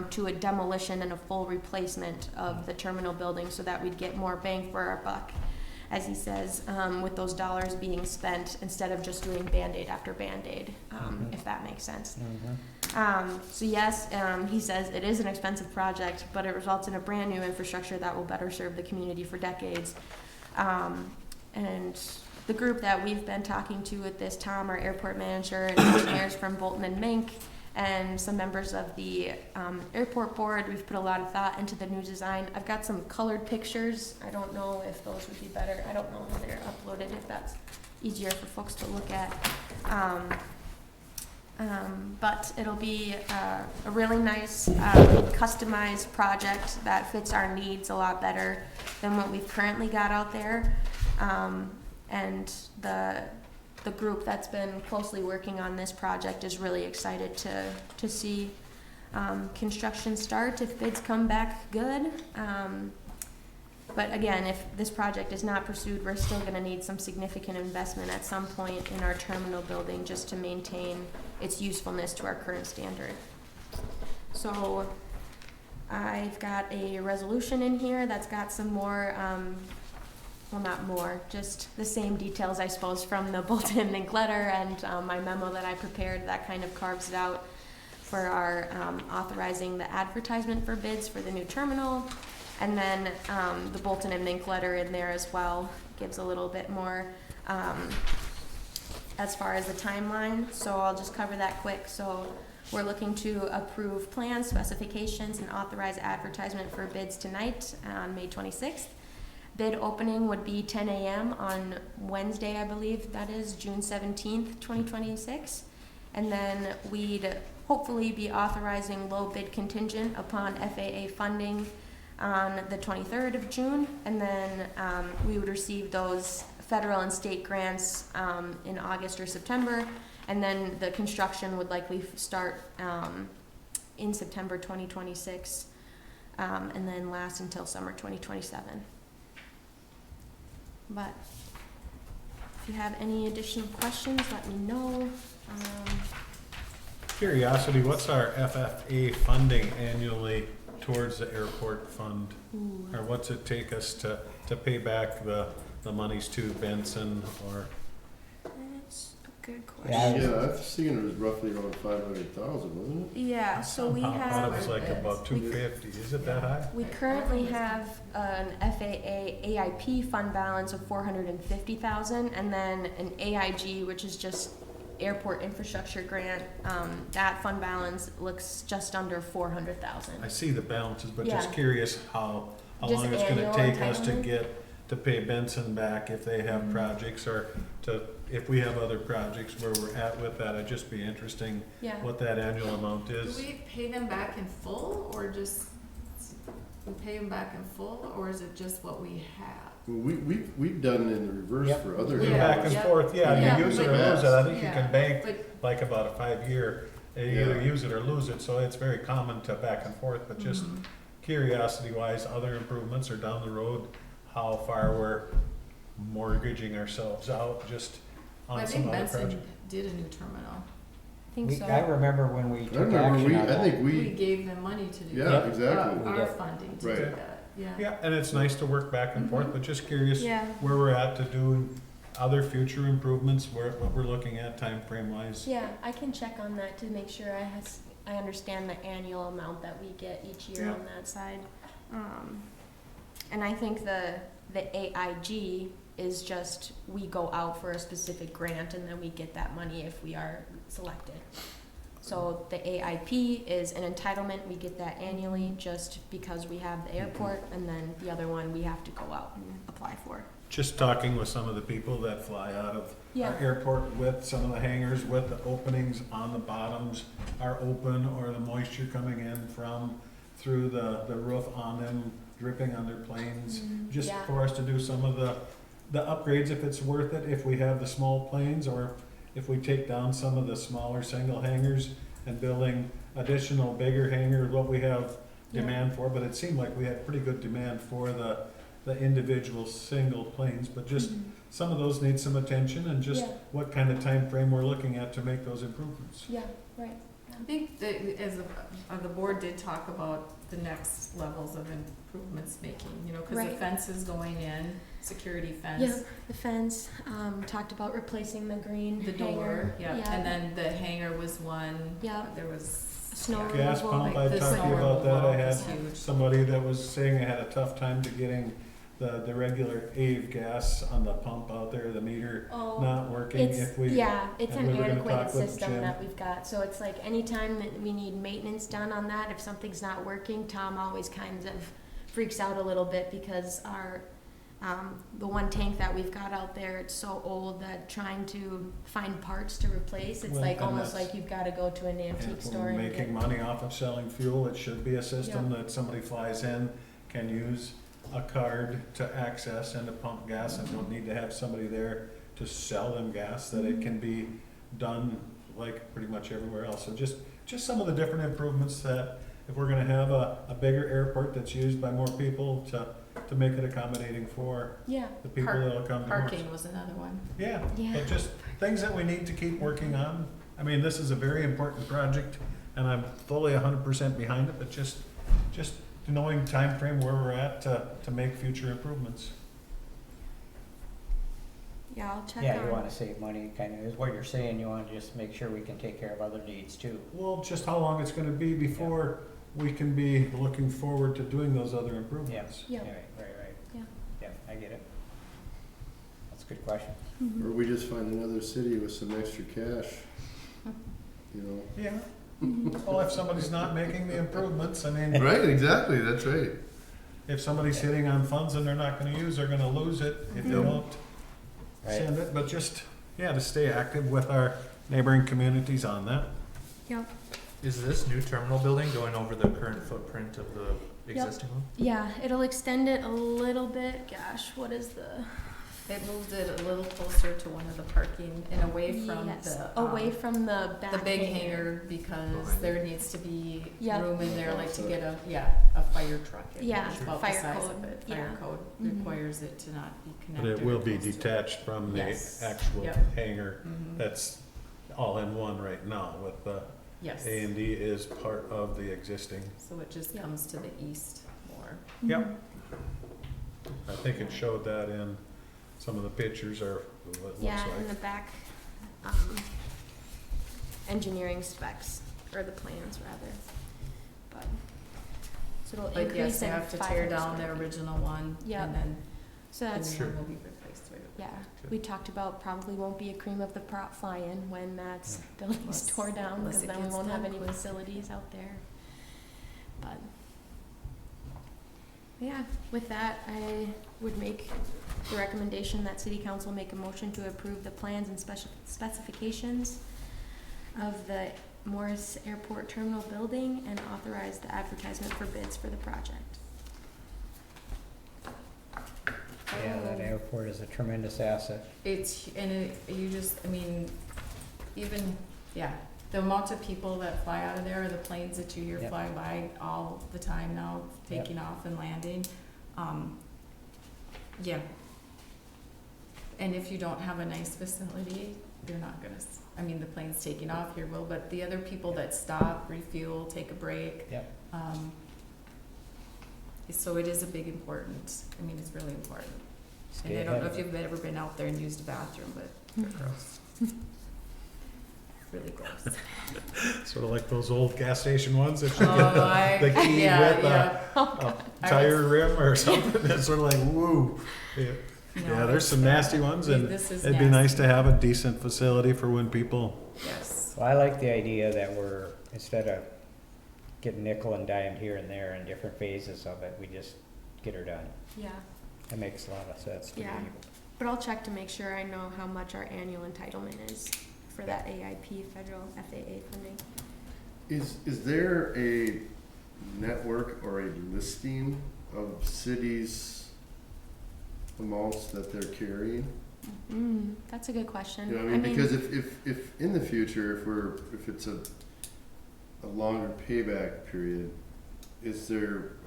to a demolition and a full replacement of the terminal building so that we'd get more bang for our buck, as he says, with those dollars being spent instead of just doing Band-Aid after Band-Aid, if that makes sense. So yes, he says it is an expensive project, but it results in a brand new infrastructure that will better serve the community for decades. And the group that we've been talking to at this, Tom, our airport manager, and engineers from Bolton and Mink, and some members of the airport board, we've put a lot of thought into the new design. I've got some colored pictures. I don't know if those would be better. I don't know if they're uploaded, if that's easier for folks to look at. But it'll be a really nice customized project that fits our needs a lot better than what we've currently got out there. And the group that's been closely working on this project is really excited to see construction start if bids come back good. But again, if this project is not pursued, we're still going to need some significant investment at some point in our terminal building just to maintain its usefulness to our current standard. So I've got a resolution in here that's got some more well, not more, just the same details, I suppose, from the Bolton and Mink letter and my memo that I prepared that kind of carves it out for our authorizing the advertisement for bids for the new terminal. And then the Bolton and Mink letter in there as well gives a little bit more as far as the timeline. So I'll just cover that quick. So we're looking to approve plans, specifications, and authorize advertisement for bids tonight on May 26th. Bid opening would be 10 a.m. on Wednesday, I believe that is, June 17th, 2026. And then we'd hopefully be authorizing low bid contingent upon FAA funding on the 23rd of June, and then we would receive those federal and state grants in August or September, and then the construction would likely start in September 2026, and then last until summer 2027. But if you have any additional questions, let me know. Curiosity, what's our FFA funding annually towards the airport fund? Or what's it take us to pay back the monies to Benson or? That's a good question. Yeah, Yeah, I was thinking it was roughly around 500,000, wasn't it? Yeah, so we I thought it have, was like about 250. Is it that high? we currently have an FAA AIP fund balance of 450,000, and then an AIG, which is just airport infrastructure grant. That fund balance looks just under 400,000. I see the balances, but Yeah. just curious how Just long it's gonna annual take us to entitlement? to pay Benson back if they have Mm-hmm. projects, or if we have other projects where we're at with that. It'd just be interesting Yeah. what that annual amount Do is. we pay them back in full, or just, we pay them back in full, or is it just what we have? Well, we've done it in the reverse Yep. for other. Yeah. Back and Yep. forth, yeah, Yeah, you use it or but- lose it. I think you Yeah. can bank But like about a 5-year, you either Yeah. use it or lose it, so it's very common to back and forth, but just Mhm. curiosity wise, other improvements or down the road, how far we're mortgaging ourselves out just I on think some other Benson project. did a new terminal. I think so. I remember when we I took remember action on I that. think We gave them money to do that. yeah, exactly. We Our did. funding to do Right. that, yeah. Yeah, and it's nice to work back and forth, but just curious Yeah. where we're at to do other future improvements, what we're looking at time frame wise. Yeah, I can check on that to make sure I understand the annual amount that we get each year Yeah. on that side. And I think the AIG is just, we go out for a specific grant and then we get that money if we are selected. So the AIP is an entitlement, we get that annually just because we have the airport, and then the other one we have to go out and apply for. Just talking with some of the people that fly out of Yeah. our airport with some of the hangars, with the openings on the bottoms are open, or the moisture coming in through the roof on them, dripping on their planes. Just Yeah. for us to do some of the upgrades, if it's worth it, if we have the small planes, or if we take down some of the smaller single hangars and building additional bigger hangars, what we have Yeah. demand for, but it seemed like we had pretty good demand for the individual single planes, but just some of those need some attention, and just Yeah. what kind of time frame we're looking at to make those improvements. Yeah, right. I think that the board did talk about the next levels of improvements making, you know, cause the Right. fence is going in, security fence. Yeah, the fence, talked about replacing the green The door, hanger. yeah, and then the hangar was one. Yeah. There was. Snow Gas removal. pump, I The talked to you snow about that, I removal had was huge. somebody that was saying they had a tough time to getting the regular AVE gas on the pump out there, the meter Oh, not working, it's, if we. yeah, it's and an we were gonna antiquated talk with system Jim. that we've got, so it's like anytime that we need maintenance done on that, if something's not working, Tom always kind of freaks out a little bit because our, the one tank that we've got out there, it's so old that trying to find parts to replace, it's Well, like and almost that's- like you've gotta go to an And antique if store we're and making get. money off of selling fuel, it should be a system that somebody flies in, can use a card to access and to pump gas, and don't need to have somebody there to sell them gas, that it can be done like pretty much everywhere else. So just some of the different improvements that, if we're gonna have a bigger airport that's used by more people, to make it accommodating for Yeah, the people that'll come to Morris. Parking was another one. Yeah, yeah, but just things that we need to keep working on. I mean, this is a very important project, and I'm fully 100% behind it, but just knowing time frame where we're at to make future improvements. yeah, I'll check Yeah, you on, wanna save money, kind of, is what you're saying, you wanna just make sure we can take care of other needs too. Well, just how long it's gonna be before we can be looking forward to doing those other improvements. Yeah. Right. Yeah. Yeah, I get it. That's a good question. Or we just find another city with some extra cash, you know? Yeah. Well, if somebody's not making the improvements, I mean, Right, exactly, that's right. if somebody's sitting on funds and they're not gonna use, they're gonna lose it if they Yep. don't Right. send it, but just, yeah, to stay active with our neighboring communities on that. Yep. Is this new terminal building going over the current footprint of the existing one? Yeah, it'll extend it a little bit. Gosh, what is the? It moved it a little closer to one of the parking and away from Yes, the. away from the back The big hangar. hangar, because there needs to be Yep. room in there, like to get a fire truck. in. Yeah, It's about the fire size code, of it. yeah. Fire code Mhm. requires it to not be But connected. it will be close to it. detached from the Yes. actual Yep. hangar. Mhm. That's all in one right now with the Yes, A&D is part of the existing. so it just Yep. comes to the east more. Yep. I think it showed that in some of the pictures or what it looks Yeah, in the like. back, engineering specs, or the plans rather. But, so it'll But yes, increase they in have to 500 tear down square the feet. original one Yep. and then So the that's, new one will be replaced with it. yeah, we talked about probably won't be a cream of the crop fly-in when that's building's Unless- tore down, unless because it then we gets won't have done any quick. facilities out there. But, yeah, with that, I would make the recommendation that city council make a motion to approve the plans and specifications of the Morris Airport Terminal building and authorize the advertisement for bids for the project. Yeah, that airport is a tremendous asset. It's, and it, you just, I mean, even, yeah, the amount of people that fly out of there, or the planes that you hear Yep. fly by all the time now, taking off and landing, yeah. And if you don't have a nice facility, you're not gonna, I mean, the plane's taking off here will, but the other people that stop, refuel, take a break. Yep. So it is a big important, I mean, it's really important. Stay And I don't ahead know of if it. you've ever been out there and used a bathroom, but they're gross. Really gross. Sort of like those old gas station ones that you Oh, get the key yeah, with yeah. a tire rim or something. It's sort of like, woo. Yeah, No, there's some nasty ones and This is it'd be nice nasty. to have a decent facility for when people, Yes. Well, I like the idea that we're, instead of getting nickel and dimed here and there in different phases of it, we just get her done. Yeah, That makes a lot of sense to me. Yeah. but I'll check to make sure I know how much our annual entitlement is for that AIP federal FAA funding. Is there a network or a listing of cities' amounts that they're carrying? That's a good question. You know what I mean? Because if in the future, if it's a longer payback period,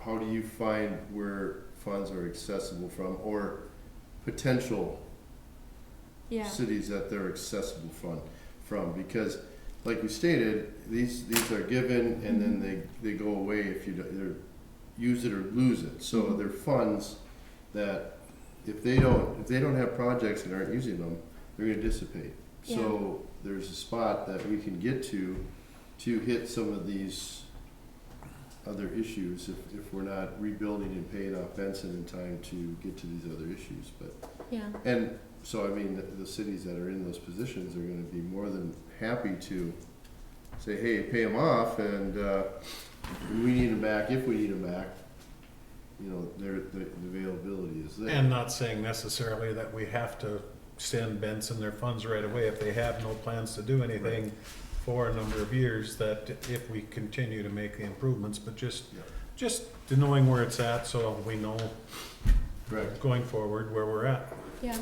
how do you find where funds are accessible from, or potential Yeah, cities that they're accessible from? Because like we stated, these are given and then they go away if you don't, use it or lose it. So they're funds that if they don't have projects and aren't using them, they're gonna dissipate. So there's a spot that we can get to hit some of these other issues if we're not rebuilding and paying off Benson in time to get to these other issues. But yeah, and so, I mean, the cities that are in those positions are gonna be more than happy to say, hey, pay them off, and, we need them back, if we need them back, you know, the availability is there. and not saying necessarily that we have to send Benson their funds right away if they have no plans to do anything for a number of years, that if we continue to make the improvements, but just to knowing where it's at, so we know Correct. going forward where we're at. yeah.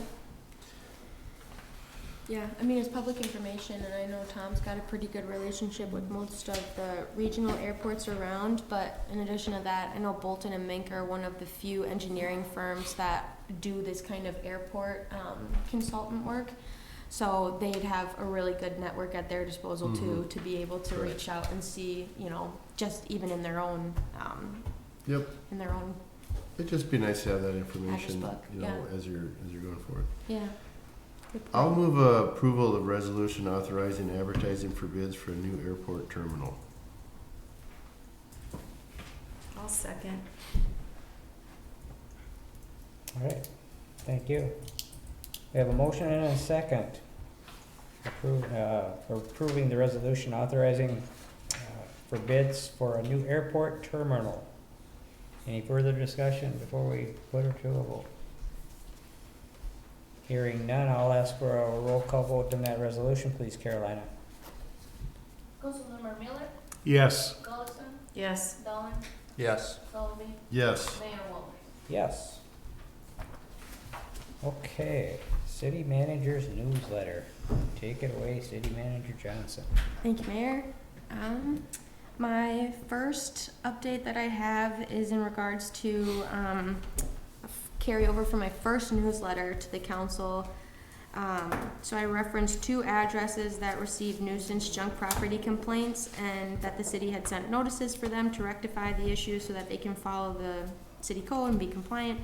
Yeah, I mean, it's public information, and I know Tom's got a pretty good relationship with most of the regional airports around, but in addition to that, I know Bolton and Mink are one of the few engineering firms that do this kind of airport consultant work. So they'd have a really good network at their disposal too, to be able to reach out and see, you know, just even in their own, Yep, in their own, it'd just be nice to have that information, book, you know, as you're going forward. yeah. Good I'll point. move approval of resolution authorizing advertising for bids for a new airport terminal. I'll second. All right, thank you. We have a motion and a second for approving the resolution authorizing for bids for a new airport terminal. Any further discussion before we put it to a vote? Hearing none, I'll ask for a roll call vote on that resolution, please, Carolina. Councilmember Miller, Yes. Gollison, Yes. Dahlman, Yes. Sullivan, Yes. Mayor Walters. Yes. Okay, city manager's newsletter. Take it away, city manager Johnson. Thank you, Mayor. My first update that I have is in regards to carryover from my first newsletter to the council. So I referenced 2 addresses that received nuisance junk property complaints, and that the city had sent notices for them to rectify the issue so that they can follow the city code and be compliant.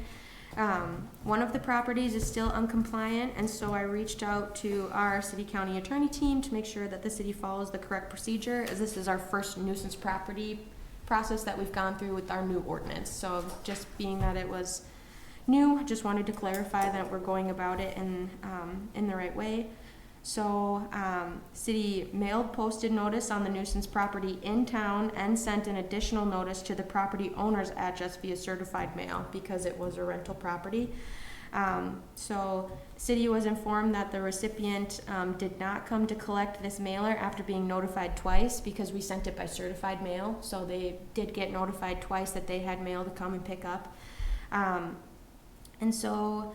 One of the properties is still uncompliant, and so I reached out to our city county attorney team to make sure that the city follows the correct procedure, as this is our first nuisance property process that we've gone through with our new ordinance. So just being that it was new, just wanted to clarify that we're going about it in the right way. So, city mailed posted notice on the nuisance property in town and sent an additional notice to the property owner's address via certified mail because it was a rental property. So, city was informed that the recipient did not come to collect this mailer after being notified twice because we sent it by certified mail. So they did get notified twice that they had mail to come and pick up. And so,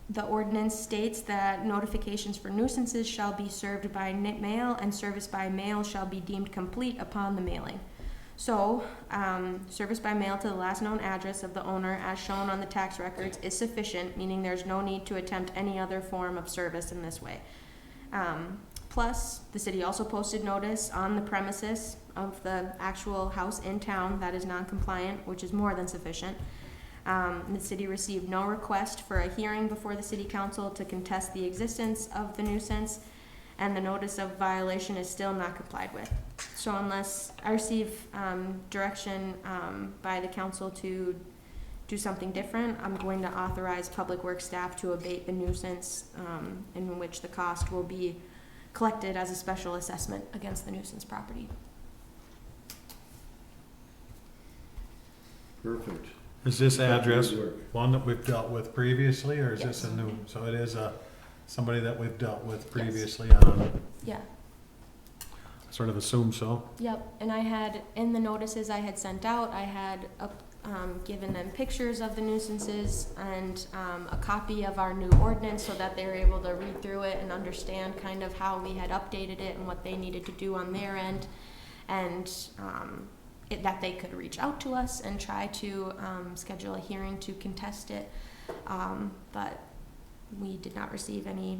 the ordinance states that notifications for nuisances shall be served by mail, and service by mail shall be deemed complete upon the mailing. So, service by mail to the last known address of the owner as shown on the tax records is sufficient, meaning there's no need to attempt any other form of service in this way. Plus, the city also posted notice on the premises of the actual house in town that is non-compliant, which is more than sufficient. The city received no request for a hearing before the city council to contest the existence of the nuisance, and the notice of violation is still not complied with. So unless I receive direction by the council to do something different, I'm going to authorize public works staff to abate the nuisance, in which the cost will be collected as a special assessment against the nuisance property. Perfect. Is this address Good work. one that we've dealt with previously, or is this Yes. a new? So it is somebody that we've dealt with previously on, Yeah. sort of assume so? Yep, and I had, in the notices I had sent out, I had given them pictures of the nuisances and a copy of our new ordinance so that they were able to read through it and understand kind of how we had updated it and what they needed to do on their end, and that they could reach out to us and try to schedule a hearing to contest it, but we did not receive any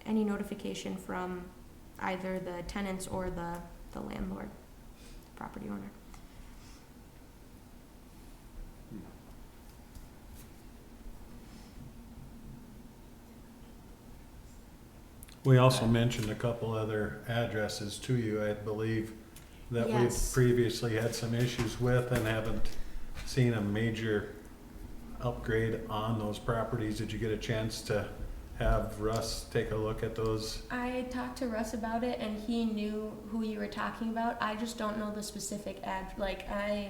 notification from either the tenants or the landlord, property owner. We also mentioned a couple other addresses to you, I believe, that we've Yes. previously had some issues with and haven't seen a major upgrade on those properties. Did you get a chance to have Russ take a look at those? I talked to Russ about it, and he knew who you were talking about. I just don't know the specific I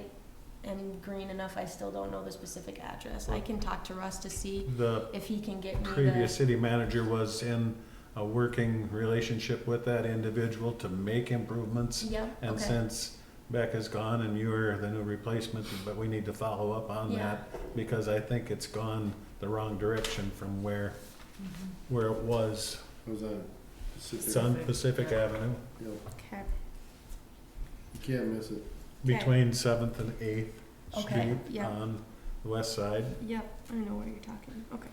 am green enough, I still don't know the specific address. I can talk to Russ to see The if he can get me previous city manager was in a working relationship with that individual to make improvements. Yep, And okay. since Becca's gone and you're the new replacement, but we need to follow up on Yeah. that, because I think it's gone the wrong direction from where it was. It was on Pacific. It's on Pacific Avenue, Yep. Okay. You can't miss it. between 7th and 8th Okay, Street yeah. on the west side. Yep, I know where you're talking. Okay.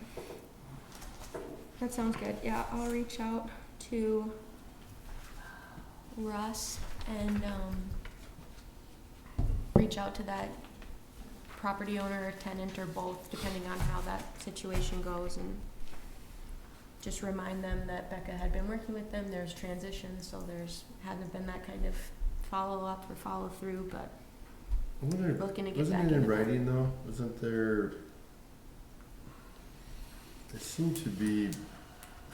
That sounds good. Yeah, I'll reach out to Russ and reach out to that property owner or tenant or both, depending on how that situation goes, and just remind them that Becca had been working with them. There's transition, so hasn't been that kind of follow-up or follow-through, but looking to get Wasn't back it in into that. writing though? Wasn't there? There seemed to be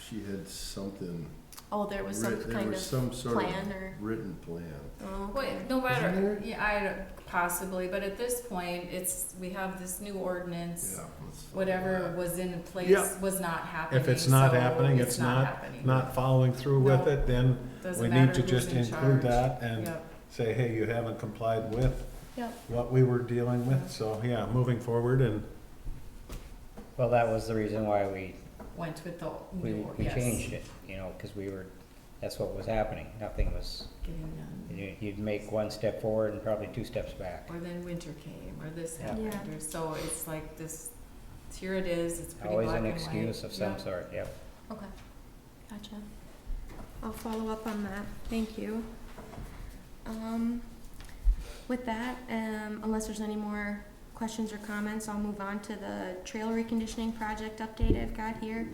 she had something, Oh, there was some there kind was of some sort plan of or, written plan. oh, Well, okay. no Isn't matter, there? yeah, possibly, but at this point, we have this new ordinance. Yeah. let's follow Whatever that. was in place Yeah. was not happening. If it's not so happening, it's not happening. following through with No. it, then Doesn't we matter need to who's just in include charge. that and Yep. say, hey, you haven't complied with Yep. what we were dealing with. So, yeah, moving forward and Well, that was the reason why we Went with the new, we yes, changed it, you know, because that's what was happening. Nothing was, getting done. you'd make one step forward and probably 2 steps back. Or then winter came, or this Yeah. happened, Yeah. or so it's like this, here it is, it's pretty Always black an and white. excuse of some Yep. sort, yep. Okay, gotcha. I'll follow up on that, thank you. With that, unless there's any more questions or comments, I'll move on to the trail reconditioning project update I've got here.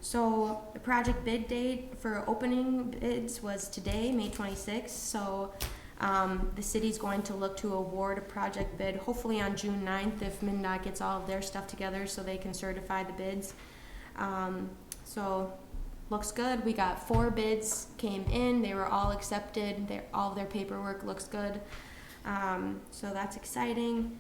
So the project bid date for opening bids was today, May 26th, so the city's going to look to award a project bid hopefully on June 9th if MnDOT gets all of their stuff together so they can certify the bids. So looks good. We got 4 bids came in. They were all accepted. All of their paperwork looks good. So that's exciting.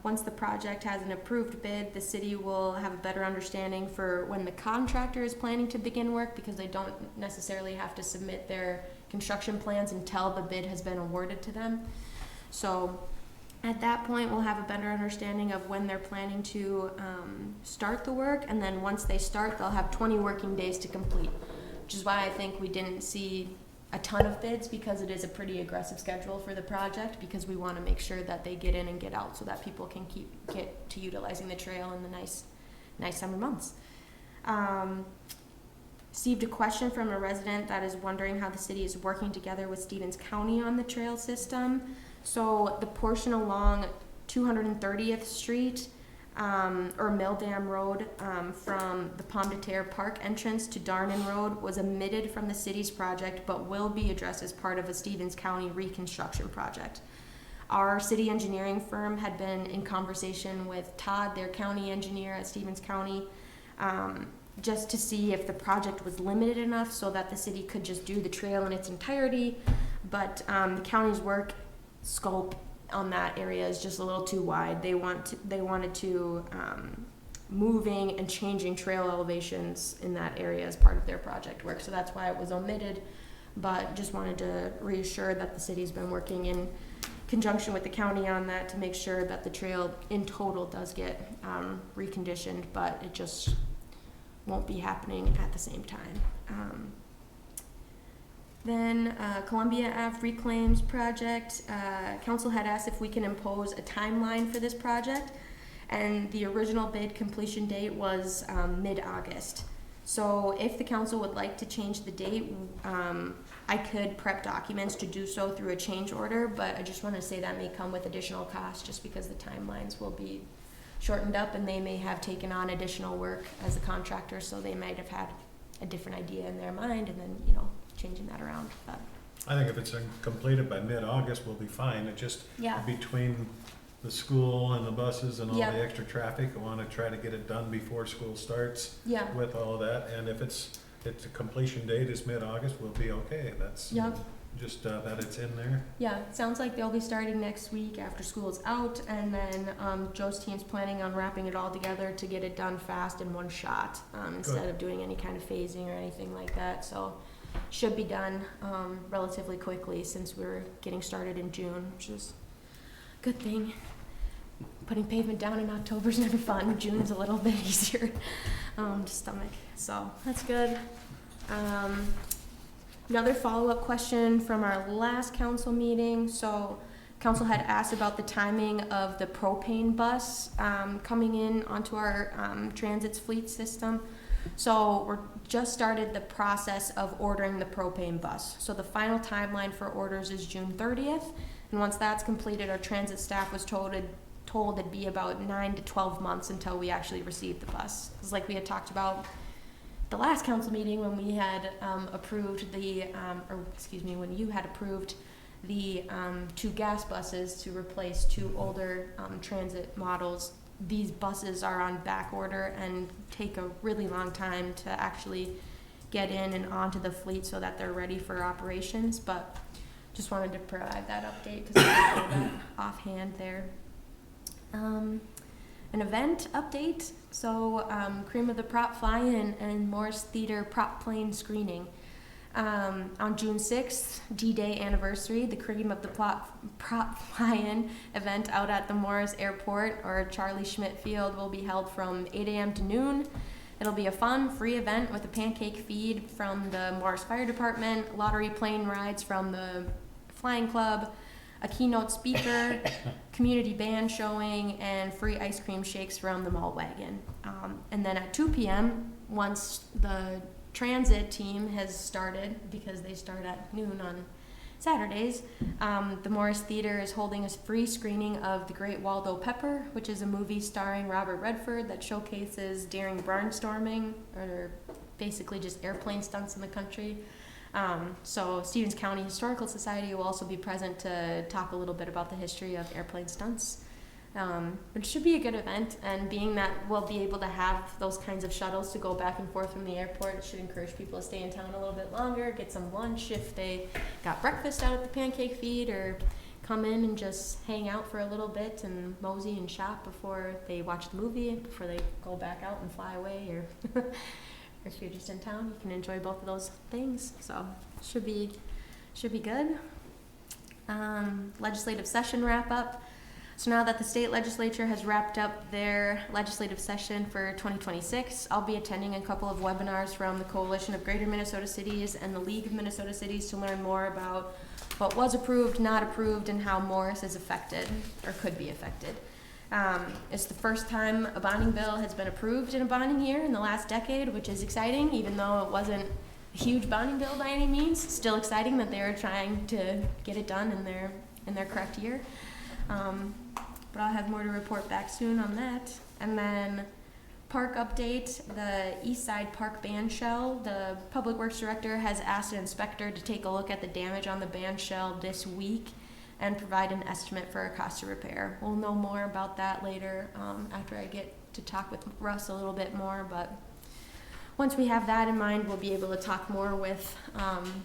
Once the project has an approved bid, the city will have a better understanding for when the contractor is planning to begin work because they don't necessarily have to submit their construction plans until the bid has been awarded to them. So at that point, we'll have a better understanding of when they're planning to start the work, and then once they start, they'll have 20 working days to complete, which is why I think we didn't see a ton of bids because it is a pretty aggressive schedule for the project because we want to make sure that they get in and get out so that people can get to utilizing the trail in the nice summer months. Received a question from a resident that is wondering how the city is working together with Stevens County on the trail system. So the portion along 230th Street or Mill Dam Road from the Pomme de Terre Park entrance to Darnan Road was omitted from the city's project but will be addressed as part of a Stevens County reconstruction project. Our city engineering firm had been in conversation with Todd, their county engineer at Stevens County, just to see if the project was limited enough so that the city could just do the trail in its entirety, but the county's work scope on that area is just a little too wide. They wanted to moving and changing trail elevations in that area as part of their project work, so that's why it was omitted, but just wanted to reassure that the city's been working in conjunction with the county on that to make sure that the trail in total does get reconditioned, but it just won't be happening at the same time. Then Columbia Ave Reclaims project, council had asked if we can impose a timeline for this project, and the original bid completion date was mid-August. So if the council would like to change the date, I could prep documents to do so through a change order, but I just want to say that may come with additional costs just because the timelines will be shortened up and they may have taken on additional work as a contractor, so they might have had a different idea in their mind and then, changing that around. But I think if it's completed by mid-August, we'll be fine. It just, yeah, between the school and the buses and all Yeah. the extra traffic, I want to try to get it done before school starts yeah, with all of that. And if it's the completion date is mid-August, we'll be okay. That's yeah. just that it's in there. Yeah, it sounds like they'll be starting next week after school is out, and then Joe's team's planning on wrapping it all together to get it done fast in one shot instead of doing any kind of phasing or anything like that. So should be done relatively quickly since we're getting started in June, which is a good thing. Putting pavement down in October is never fun. June's a little bit easier to stomach, so that's good. Another follow-up question from our last council meeting. So council had asked about the timing of the propane bus coming in onto our transit's fleet system. So we're just started the process of ordering the propane bus. So the final timeline for orders is June 30th. And once that's completed, our transit staff was told it'd be about 9 to 12 months until we actually receive the bus. It's like we had talked about the last council meeting when we had approved when you had approved the 2 gas buses to replace 2 older transit models these buses are on back order and take a really long time to actually get in and onto the fleet so that they're ready for operations, but just wanted to provide that update because I didn't know that offhand there. An event update. So Cream of the Prop Fly-In and Morris Theater prop plane screening. On June 6th, D-Day anniversary, the Cream of the Prop Fly-In event out at the Morris Airport or Charlie Schmidt Field will be held from 8 a.m. to noon. It'll be a fun, free event with a pancake feed from the Morris Fire Department, lottery plane rides from the Flying Club, a keynote speaker, community band showing, and free ice cream shakes from the Malt Wagon. And then at 2 p.m., once the transit team has started, because they start at noon on Saturdays, the Morris Theater is holding a free screening of The Great Waldo Pepper, which is a movie starring Robert Redford that showcases daring barnstorming, or basically just airplane stunts in the country. So Stevens County Historical Society will also be present to talk a little bit about the history of airplane stunts. It should be a good event, and being that we'll be able to have those kinds of shuttles to go back and forth from the airport, it should encourage people to stay in town a little bit longer, get some lunch if they got breakfast out at the pancake feed, or come in and just hang out for a little bit and mosey and shop before they watch the movie, before they go back out and fly away, or if you're just in town, you can enjoy both of those things. So should be good. Legislative session wrap up. So now that the state legislature has wrapped up their legislative session for 2026, I'll be attending a couple of webinars from the Coalition of Greater Minnesota Cities and the League of Minnesota Cities to learn more about what was approved, not approved, and how Morris is affected or could be affected. It's the first time a bonding bill has been approved in a bonding year in the last decade, which is exciting, even though it wasn't a huge bonding bill by any means. It's still exciting that they're trying to get it done in their correct year. But I'll have more to report back soon on that. And then park update, the East Side Park band shell. The Public Works Director has asked an inspector to take a look at the damage on the band shell this week and provide an estimate for a cost of repair. We'll know more about that later after I get to talk with Russ a little bit more, but once we have that in mind, we'll be able to talk more with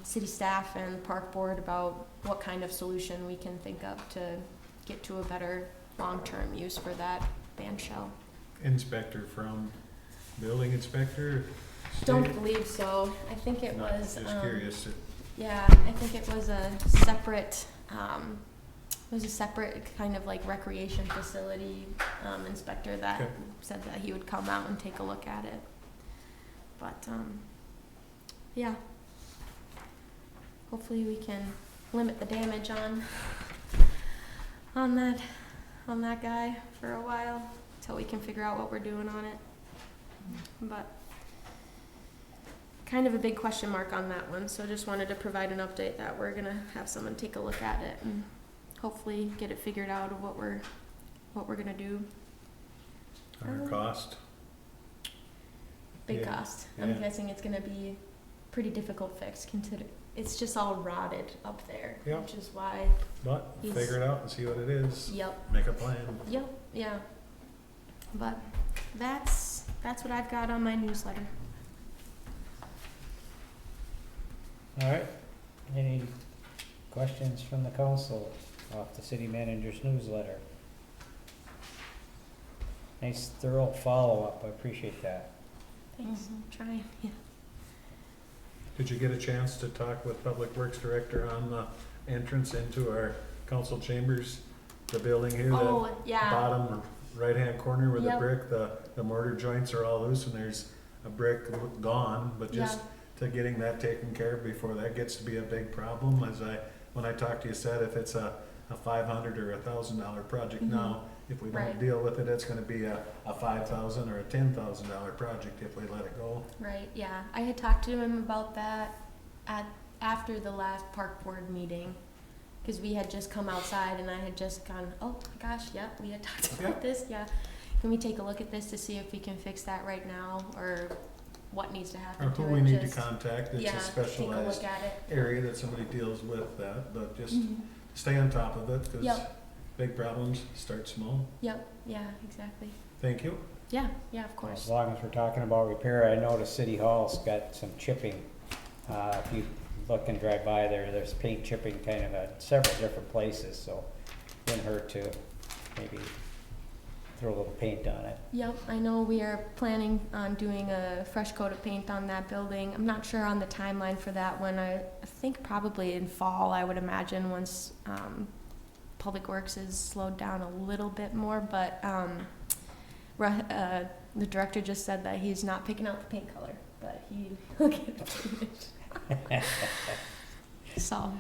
city staff and park board about what kind of solution we can think of to get to a better long-term use for that band shell. Inspector from building inspector? Don't state? believe so. I think it No, was. Just curious. Yeah, I think it was a separate. Kind of like recreation facility inspector that Okay. said that he would come out and take a look at it. But yeah, hopefully we can limit the damage on that guy for a while until we can figure out what we're doing on it. But kind of a big question mark on that one, so just wanted to provide an update that we're gonna have someone take a look at it and hopefully get it figured out of what we're gonna do. Our cost? Big Yeah. cost. I'm Yeah. guessing it's gonna be pretty difficult fix, consider it's just all rotted up there, Yep. which is why. But He's- figure it out and see what it is. Yep. Make a plan. Yep. Yeah. But that's what I've got on my newsletter. All right. Any questions from the council off the city manager's newsletter? Nice thorough follow-up. I appreciate that. Thanks. Trying. Yeah. Did you get a chance to talk with Public Works Director on the entrance into our council chambers? The building here, the Oh, yeah. bottom right-hand corner where the Yep. brick, the mortar joints are all loose and there's a brick gone, but just to getting that taken care of before that gets to be a big problem. When I talked to you, said if it's a $500 or $1,000 project Mhm. now, if we don't Right. deal with it, it's gonna be a $5,000 or a $10,000 project if we let it go. Right, yeah. I had talked to him about that after the last park board meeting, because we had just come outside and I had just gone, oh my gosh, yeah, we had talked about this, yeah. Can we take a look at this to see if we can fix that right now, or what needs to happen Or to who it? we need to Just- contact, it's yeah, a take a specialized look at it. area that somebody deals with that, but just Mhm. stay on top of it, 'cause Yep. big problems, start small. Yep, yeah, exactly. Thank you. Yeah, yeah, of As course. long as we're talking about repair, I noticed City Hall's got some chipping. If you look and drive by there, there's paint chipping kind of at several different places, so it wouldn't hurt to maybe throw a little paint on it. Yep, I know we are planning on doing a fresh coat of paint on that building. I'm not sure on the timeline for that one. I think probably in fall, I would imagine, once Public Works is slowed down a little bit more, but the director just said that he's not picking out the paint color, but he'll get it finished. So.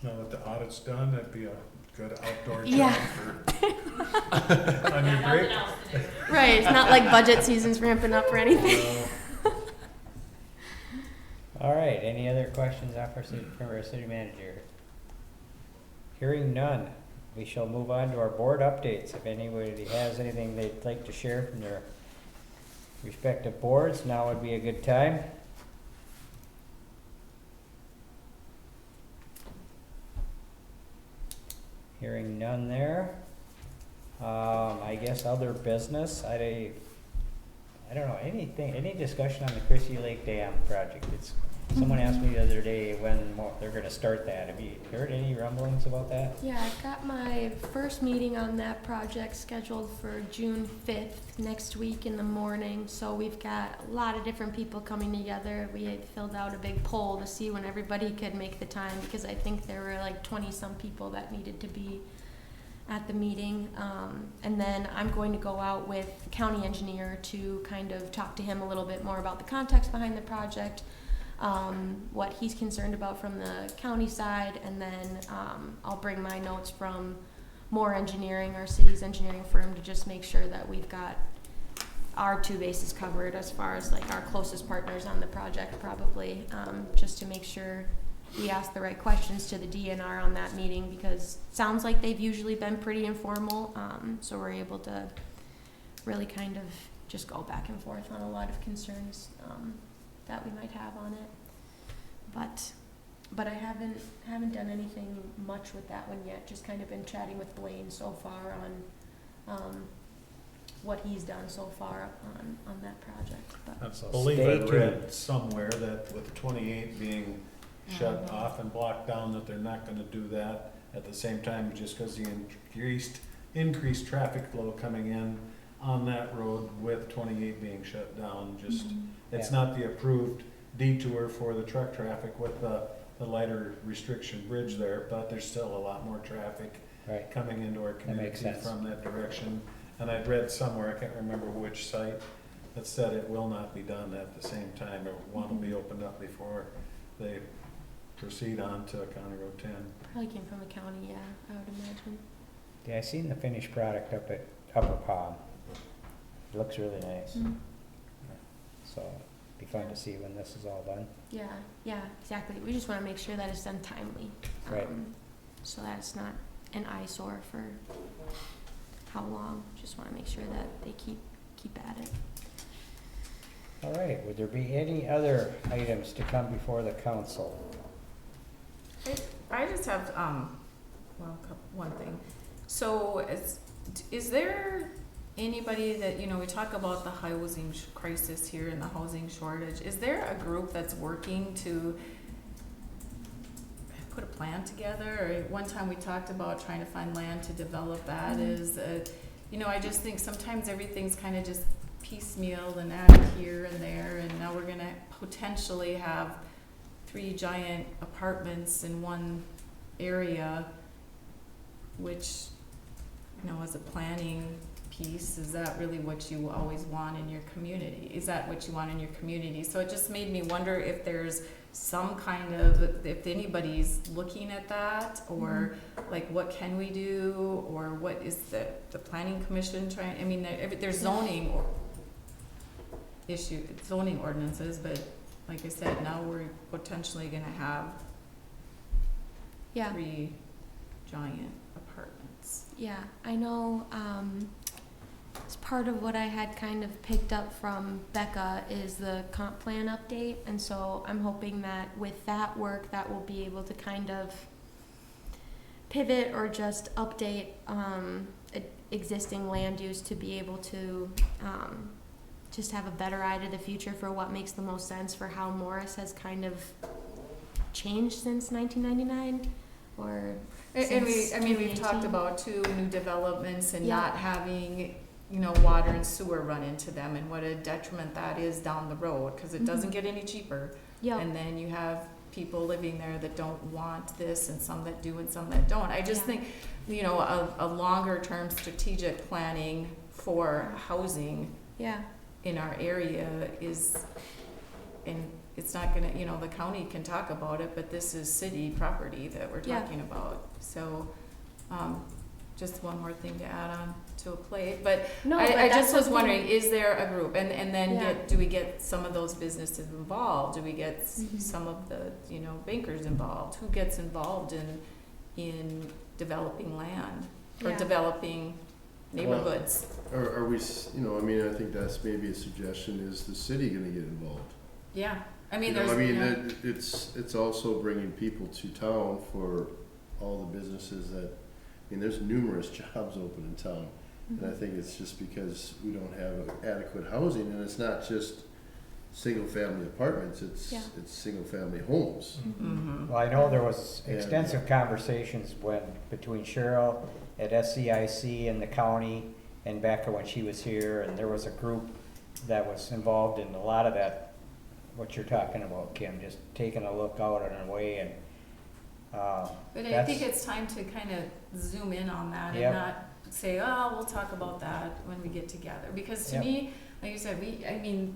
Now that the audit's done, that'd be a good outdoor Yeah. job for on your break. Right, it's not like budget season's ramping up or anything. All right, any other questions for our city manager? Hearing none, we shall move on to our board updates. If anybody has anything they'd like to share from their respective boards, now would be a good time. Hearing none there. I guess other business, I don't know, any discussion on the Chrissy Lake Dam project? Someone asked me the other day when they're gonna start that. Have you heard any rumblings about that? Yeah, I've got my first meeting on that project scheduled for June 5th, next week in the morning. So we've got a lot of different people coming together. We had filled out a big poll to see when everybody could make the time, because I think there were like 20-some people that needed to be at the meeting. And then I'm going to go out with the county engineer to kind of talk to him a little bit more about the context behind the project, what he's concerned about from the county side, and then I'll bring my notes from Moore Engineering, our city's engineering firm, to just make sure that we've got our two bases covered as far as like our closest partners on the project, probably, just to make sure we ask the right questions to the DNR on that meeting, because it sounds like they've usually been pretty informal, so we're able to really kind of just go back and forth on a lot of concerns that we might have on it. But I haven't done anything much with that one yet. Just kind of been chatting with Blaine so far on what he's done so far on that project. But I believe I stay read somewhere that with 28 being shut off and blocked down, that they're not gonna do that at the same time, just because the increased traffic flow coming in on that road with 28 being shut down. Just it's not the approved detour for the truck traffic with the lighter restriction bridge there, but there's still a lot more traffic coming into our community from that direction. And I'd read somewhere, I can't remember which site, that said it will not be done at the same time, or one will be opened up before they proceed on to County Road 10. probably came from the county, yeah, I would imagine. Yeah, I seen the finished product up at Upper Palm. It looks really nice. So be fun to see when this is all done. Yeah, exactly. We just want to make sure that it's done timely, Right. so that it's not an eyesore for how long. Just want to make sure that they keep at it. All right, would there be any other items to come before the council? I just have, one thing. So is there anybody that, we talk about the housing crisis here and the housing shortage. Is there a group that's working to put a plan together? Or one time we talked about trying to find land to develop that. I just think sometimes everything's kind of just piecemealed and added here and there, and now we're gonna potentially have 3 giant apartments in one area, which, as a planning piece, is that really what you always want in your community? Is that what you want in your community? So it just made me wonder if there's some kind of, if anybody's looking at that, or like what can we do, or what is the planning commission trying, there's zoning zoning ordinances, but like I said, now we're potentially gonna have 3 giant apartments. Yeah, I know, it's part of what I had kind of picked up from Becca is the comp plan update, and so I'm hoping that with that work that we'll be able to kind of pivot or just update existing land use to be able to just have a better eye to the future for what makes the most sense for how Morris has kind of changed since 1999 or And we, since I mean, we've talked 2018. about too, new developments and Yeah. not having, you know, water and sewer run into them and what a detriment that is down the road, cause it doesn't get any cheaper. Yeah. And then you have people living there that don't want this and some that do and some that don't. I just Yeah. think, you know, a longer term strategic planning for housing Yeah. in our area is, and it's not gonna, you know, the county can talk about it, but this is city property that we're Yeah. talking about. So, just one more thing to add on to a plate, but No, but I that's just was something- wondering, is there a group, and then Yeah. do we get some of those businesses involved? Do we get Mhm. some of the, you know, bankers involved? Who gets involved in developing land or Yeah. developing neighborhoods? Are we, you know, I mean, I think that's maybe a suggestion, is the city gonna get involved? Yeah, I mean, You know, there's, I you mean, know, it's also bringing people to town for all the businesses that, I mean, there's numerous jobs open in town. And I think it's just because we don't have adequate housing, and it's not just single-family apartments, it's Yeah. single-family homes. mhm. Well, I know there was Yeah. extensive conversations between Cheryl at SCIC and the county and Becca when she was here, and there was a group that was involved in a lot of that, what you're talking about, Kim, just taking a look out and away and, But I that's- think it's time to kind of zoom in on that Yep. and not say, oh, we'll talk about that when we get together. Because to Yep. me, like you said, I mean,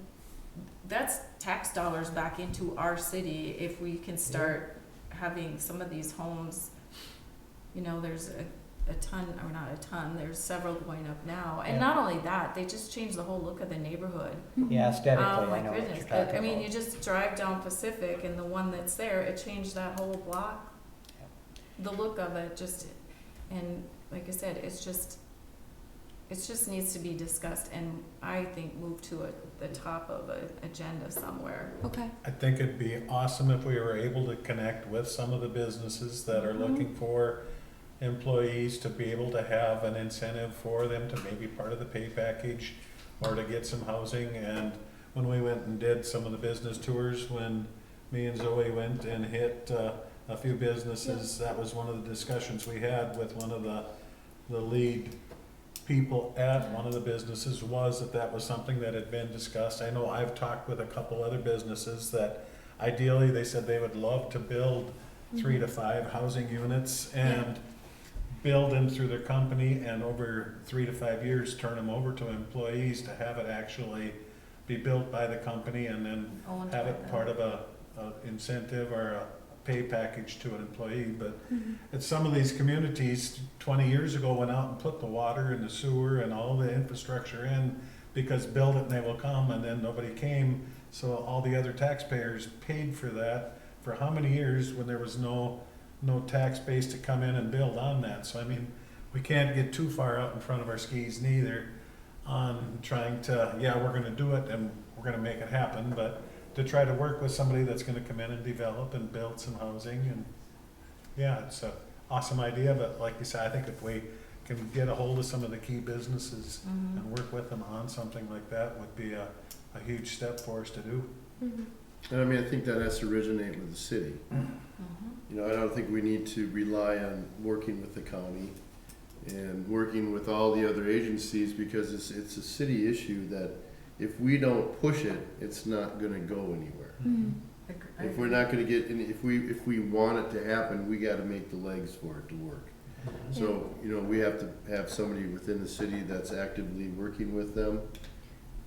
that's tax dollars back into our city if we can start having some of these homes, you know, there's a ton, or not a ton, there's several going up now. And Yeah. not only that, they just changed the whole look of the neighborhood. yeah, aesthetically, Oh I my know what goodness, you're talking I mean, you about. just drive down Pacific and the one that's there, it changed that whole block. The look of it just, and like I said, it just needs to be discussed and I think move to the top of an agenda somewhere. Okay. I think it'd be awesome if we were able to connect with some of the businesses that are looking for employees, to be able to have an incentive for them to maybe part of the pay package or to get some housing. And when we went and did some of the business tours, when me and Zoe went and hit a few businesses, that was one of the discussions we had with one of the lead people at one of the businesses, was that was something that had been discussed. I know I've talked with a couple other businesses that ideally they said they would love to build 3 to 5 housing units and build them through their company, and over 3 to 5 years turn them over to employees to have it actually be built by the company and then Owned have by it them. part of a incentive or a pay package to an employee. But at some of these communities 20 years ago went out and put the water and the sewer and all the infrastructure in because build it and they will come, and then nobody came, so all the other taxpayers paid for that for how many years when there was no tax base to come in and build on that. So I mean, we can't get too far out in front of our skis neither on trying to, yeah, we're gonna do it and we're gonna make it happen, but to try to work with somebody that's gonna come in and develop and build some housing. And yeah, it's a awesome idea, but like you said, I think if we can get a hold of some of the key businesses Mhm. and work with them on something like that would be a huge step for us to do. And I mean, I think that has to originate with the city. Mhm. You know, I don't think we need to rely on working with the county and working with all the other agencies, because it's a city issue that if we don't push it, it's not gonna go anywhere. I If we're not gonna get, and if we want it to happen, we gotta make the legs for it to work. So, you know, we have to have somebody within the city that's actively working with them,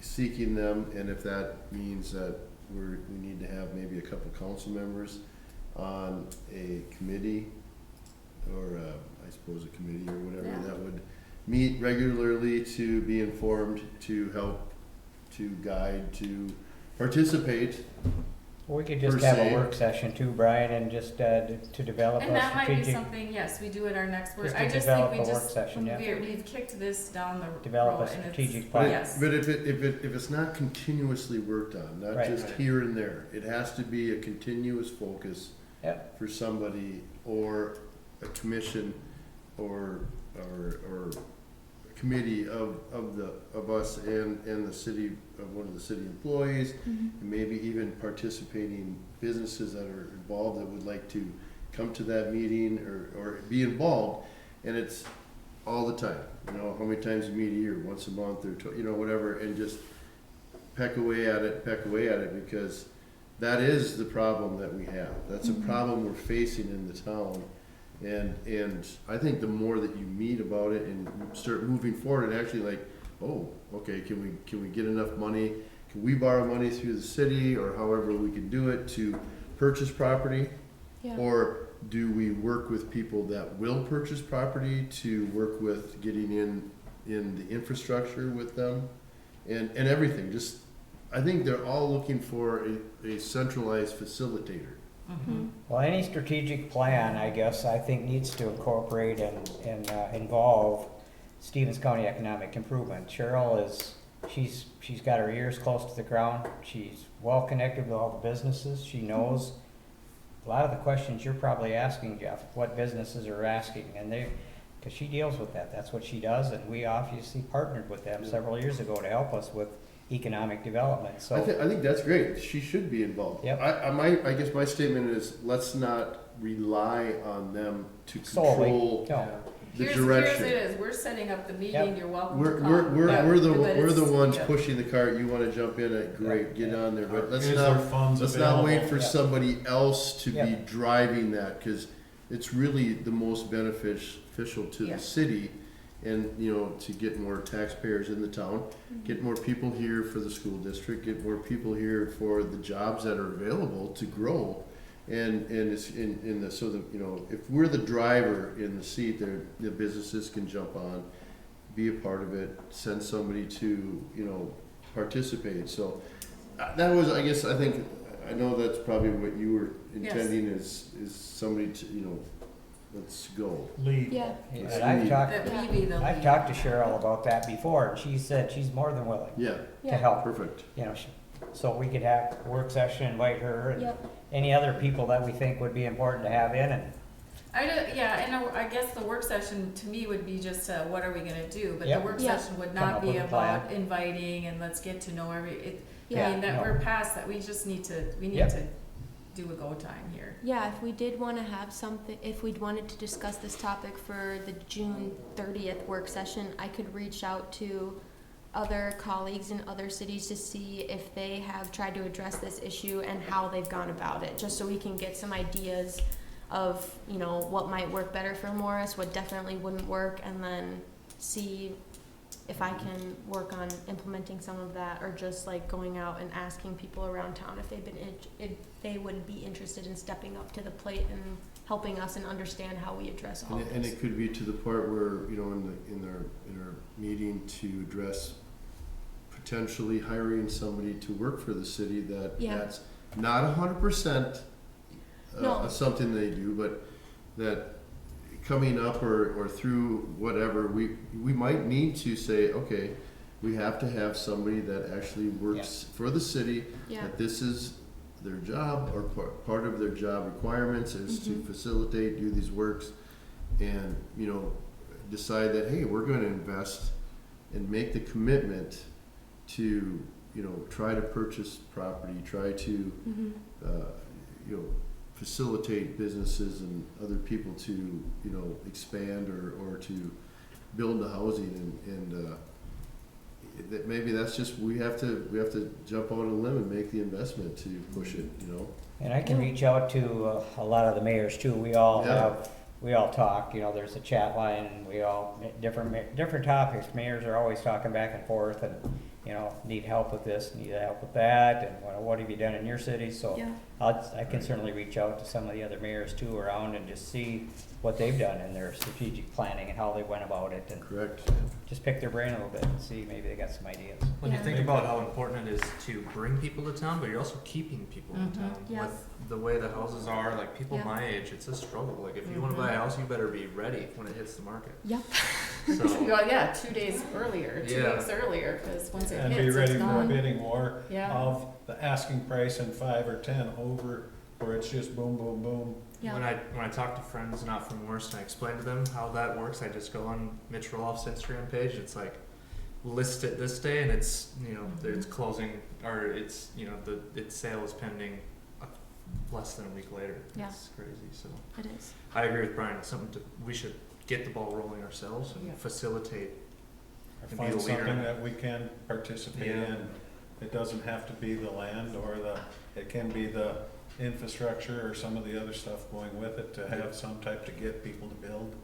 seeking them, and if that means that we need to have maybe a couple council members on a committee, or I suppose a committee or whatever, Yeah. that would meet regularly to be informed, to help, to guide, to participate. We could just per have se. a work session too, Brian, and just to develop And a that might be strategic, something, yes, we do at our next work. Just to I just develop think we a work just, session, yeah. we've kicked this down the road. develop a and it's- strategic But, plan. Yes. but if it's not continuously worked on, not Right. just here and there, it has to be a continuous focus Yep. for somebody, or a commission or a committee of us and the city, of one of the city employees, and maybe even participating businesses that are involved that would like to come to that meeting or be involved. And it's all the time, you know, how many times you meet a year, once a month or you know, whatever, and just peck away at it, because that is the problem that we have. That's a problem we're facing in the town. And I think the more that you meet about it and start moving forward and actually like, oh, okay, can we get enough money? Can we borrow money through the city or however we can do it to purchase property? Yeah. Or do we work with people that will purchase property to work with getting in the infrastructure with them and everything? Just, I think they're all looking for a centralized facilitator. Well, any strategic plan, I guess, I think needs to incorporate and involve Stevens County Economic Improvement. Cheryl she's got her ears close to the ground. She's well connected with all the businesses. She knows a lot of the questions you're probably asking, Jeff, what businesses are asking, and because she deals with that. That's what she does, and we obviously partnered with them several years ago to help us with economic development. So I think that's great. She should be involved. Yep. I guess my statement is let's not rely on them to control the direction. Here's it is. We're setting up the meeting. Yep. You're welcome We're to come. we're the ones yeah. pushing the cart. You want to jump in it, great, get on there. But let's Is there not funds let's not wait available? for somebody else to Yeah. be driving that, because it's really the most beneficial to Yeah. the city, and you know, to get more taxpayers in the town, get more people here for the school district, get more people here for the jobs that are available to grow. And it's in the, so that, you know, if we're the driver in the seat there, the businesses can jump on, be a part of it, send somebody to, you know, participate. So that was, I guess, I think, I know that's probably what you were intending is somebody to, you know, let's go. Lead. Yeah. and That we be the I've lead. talked to Cheryl about that before, and she said she's more than willing Yeah, to Yeah. help. perfect. You know, so we could have a work session, invite her, and Yep. any other people that we think would be important to have in, and I guess the work session to me would be just what are we gonna do? But Yep. the work Yeah. session would Come not up be with a plan. about inviting and let's get to know I Yeah. mean, that No. we're past that. We just need to, Yep. to do a go time here. Yeah, if we did want to have something, if we'd wanted to discuss this topic for the June 30th work session, I could reach out to other colleagues in other cities to see if they have tried to address this issue and how they've gone about it, just so we can get some ideas of, you know, what might work better for Morris, what definitely wouldn't work, and then see if I can work on implementing some of that, or just like going out and asking people around town if if they would be interested in stepping up to the plate and helping us and understand how we address all of And this. it could be to the part where, you know, in our meeting to address potentially hiring somebody to work for the city Yeah. that's not 100% No. something they do, but that coming up or through whatever, we might need to say, okay, we have to have somebody that actually works for the city, Yeah. that this is their job or part of their job requirements is to facilitate, do these works, and, you know, decide that, hey, we're going to invest and make the commitment to, you know, try to purchase property, try to, you know, facilitate businesses and other people to, you know, expand or to build the housing, and that maybe that's just, we have to jump on a limb and make the investment to push it, you know. And I can reach out to a lot of the mayors too. We all talk, you know, there's a chat line, and we all, different topics. Mayors are always talking back and forth, and, you know, need help with this, need help with that, and what have you done in your city? So Yeah. I can certainly reach out to some of the other mayors too around and just see what they've done in their strategic planning and how they went about it, and Correct. just pick their brain a little bit and see, maybe they got some ideas. When you Yeah. think about how important it is to bring people to town, but you're also keeping people in town. Yeah. With the way the houses are, like people Yeah. my age, it's a struggle. Like if you want to buy a house, you better be ready when it hits the market. Yep. So Well, yeah, 2 days earlier, 2 Yeah. weeks earlier, because once it And hits, be ready it's for a gone. bidding war Yeah. of the asking price and 5 or 10 over where it's just boom, boom, boom. Yeah. When I talk to friends not from Morris and I explain to them how that works, I just go on Mitch Roloff's Instagram page. It's like list it this day, and it's it's closing, or it's its sale is pending less than a week later. Yeah. It's crazy. So It is. I agree with Brian. It's something we should get the ball rolling ourselves and Yeah. facilitate. Or And be find the leader something in it. that we can participate Yeah. in. It doesn't have to be the land or it can be the infrastructure or some of the other stuff going with it to have some type to get people to build.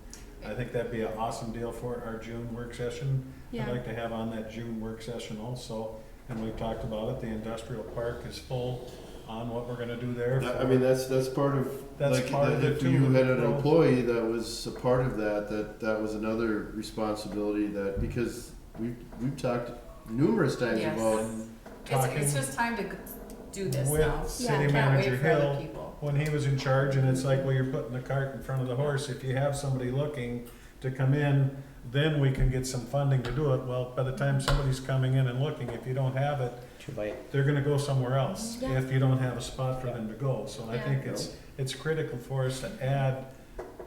I think that'd be an awesome deal for our June work session. Yeah. I'd like to have on that June work session also, and we've talked about it, the industrial park is full on what we're gonna do there. I mean, that's part of, That's like, part of it if too, you had an growth. employee that was a part of that was another responsibility because we've talked numerous times Yes. about, Talking It's just time to do this with now. city Can't manager wait for other Hill, people. when he was in charge, and it's like, well, you're putting the cart in front of the horse. If you have somebody looking to come in, then we can get some funding to do it. Well, by the time somebody's coming in and looking, if you don't have it, Too late. they're gonna go somewhere else Yeah. if you don't have a spot for them to go. So I Yeah. think it's critical for us to add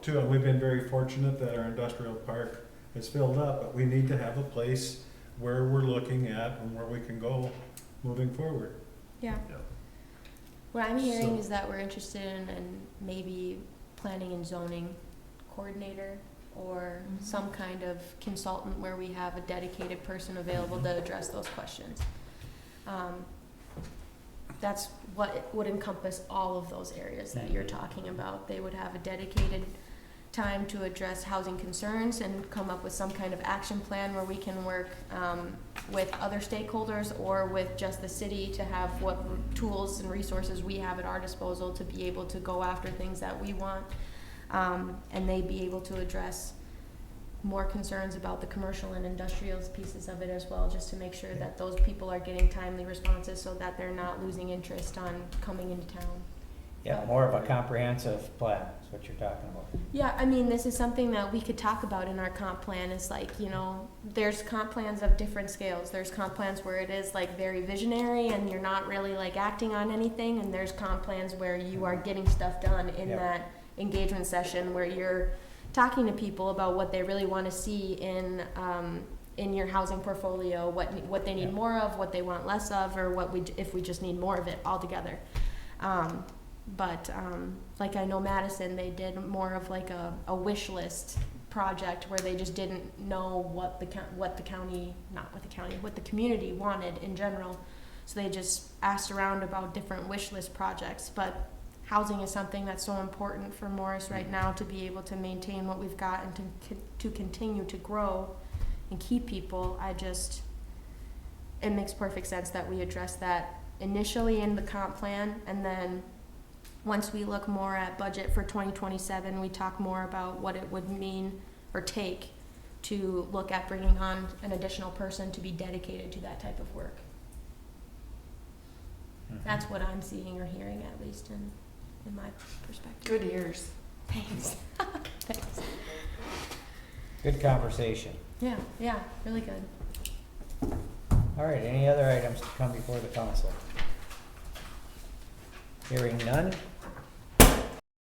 to it. We've been very fortunate that our industrial park is filled up, but we need to have a place where we're looking at and where we can go moving forward. Yeah. Yeah. What I'm hearing So- is that we're interested in maybe planning and zoning coordinator or some kind of consultant where we have a dedicated person available to address those questions. That's what would encompass all of those areas that you're talking about. They would have a dedicated time to address housing concerns and come up with some kind of action plan where we can work with other stakeholders or with just the city to have what tools and resources we have at our disposal to be able to go after things that we want. And they be able to address more concerns about the commercial and industrial pieces of it as well, just to make sure that those people are getting timely responses so that they're not losing interest on coming into town. Yeah, more of a comprehensive plan is what you're talking about. Yeah, I mean, this is something that we could talk about in our comp plan. Is like, there's comp plans of different scales. There's comp plans where it is like very visionary and you're not really like acting on anything, and there's comp plans where you are getting stuff done in Yep. that engagement session where you're talking to people about what they really want to see in your housing portfolio, what they need Yep. more of, what they want less of, or if we just need more of it altogether. But like I know Madison, they did more of like a wish list project where they just didn't know what the community wanted in general. So they just asked around about different wish list projects. But housing is something that's so important for Morris right now to be able to maintain what we've got and to continue to grow and keep people. It makes perfect sense that we address that initially in the comp plan, and then once we look more at budget for 2027, we talk more about what it would mean or take to look at bringing on an additional person to be dedicated to that type of work. That's what I'm seeing or hearing, at least in my perspective. Good ears. Thanks. Thanks. Good conversation. Yeah, really good. All right, any other items to come before the council? Hearing none,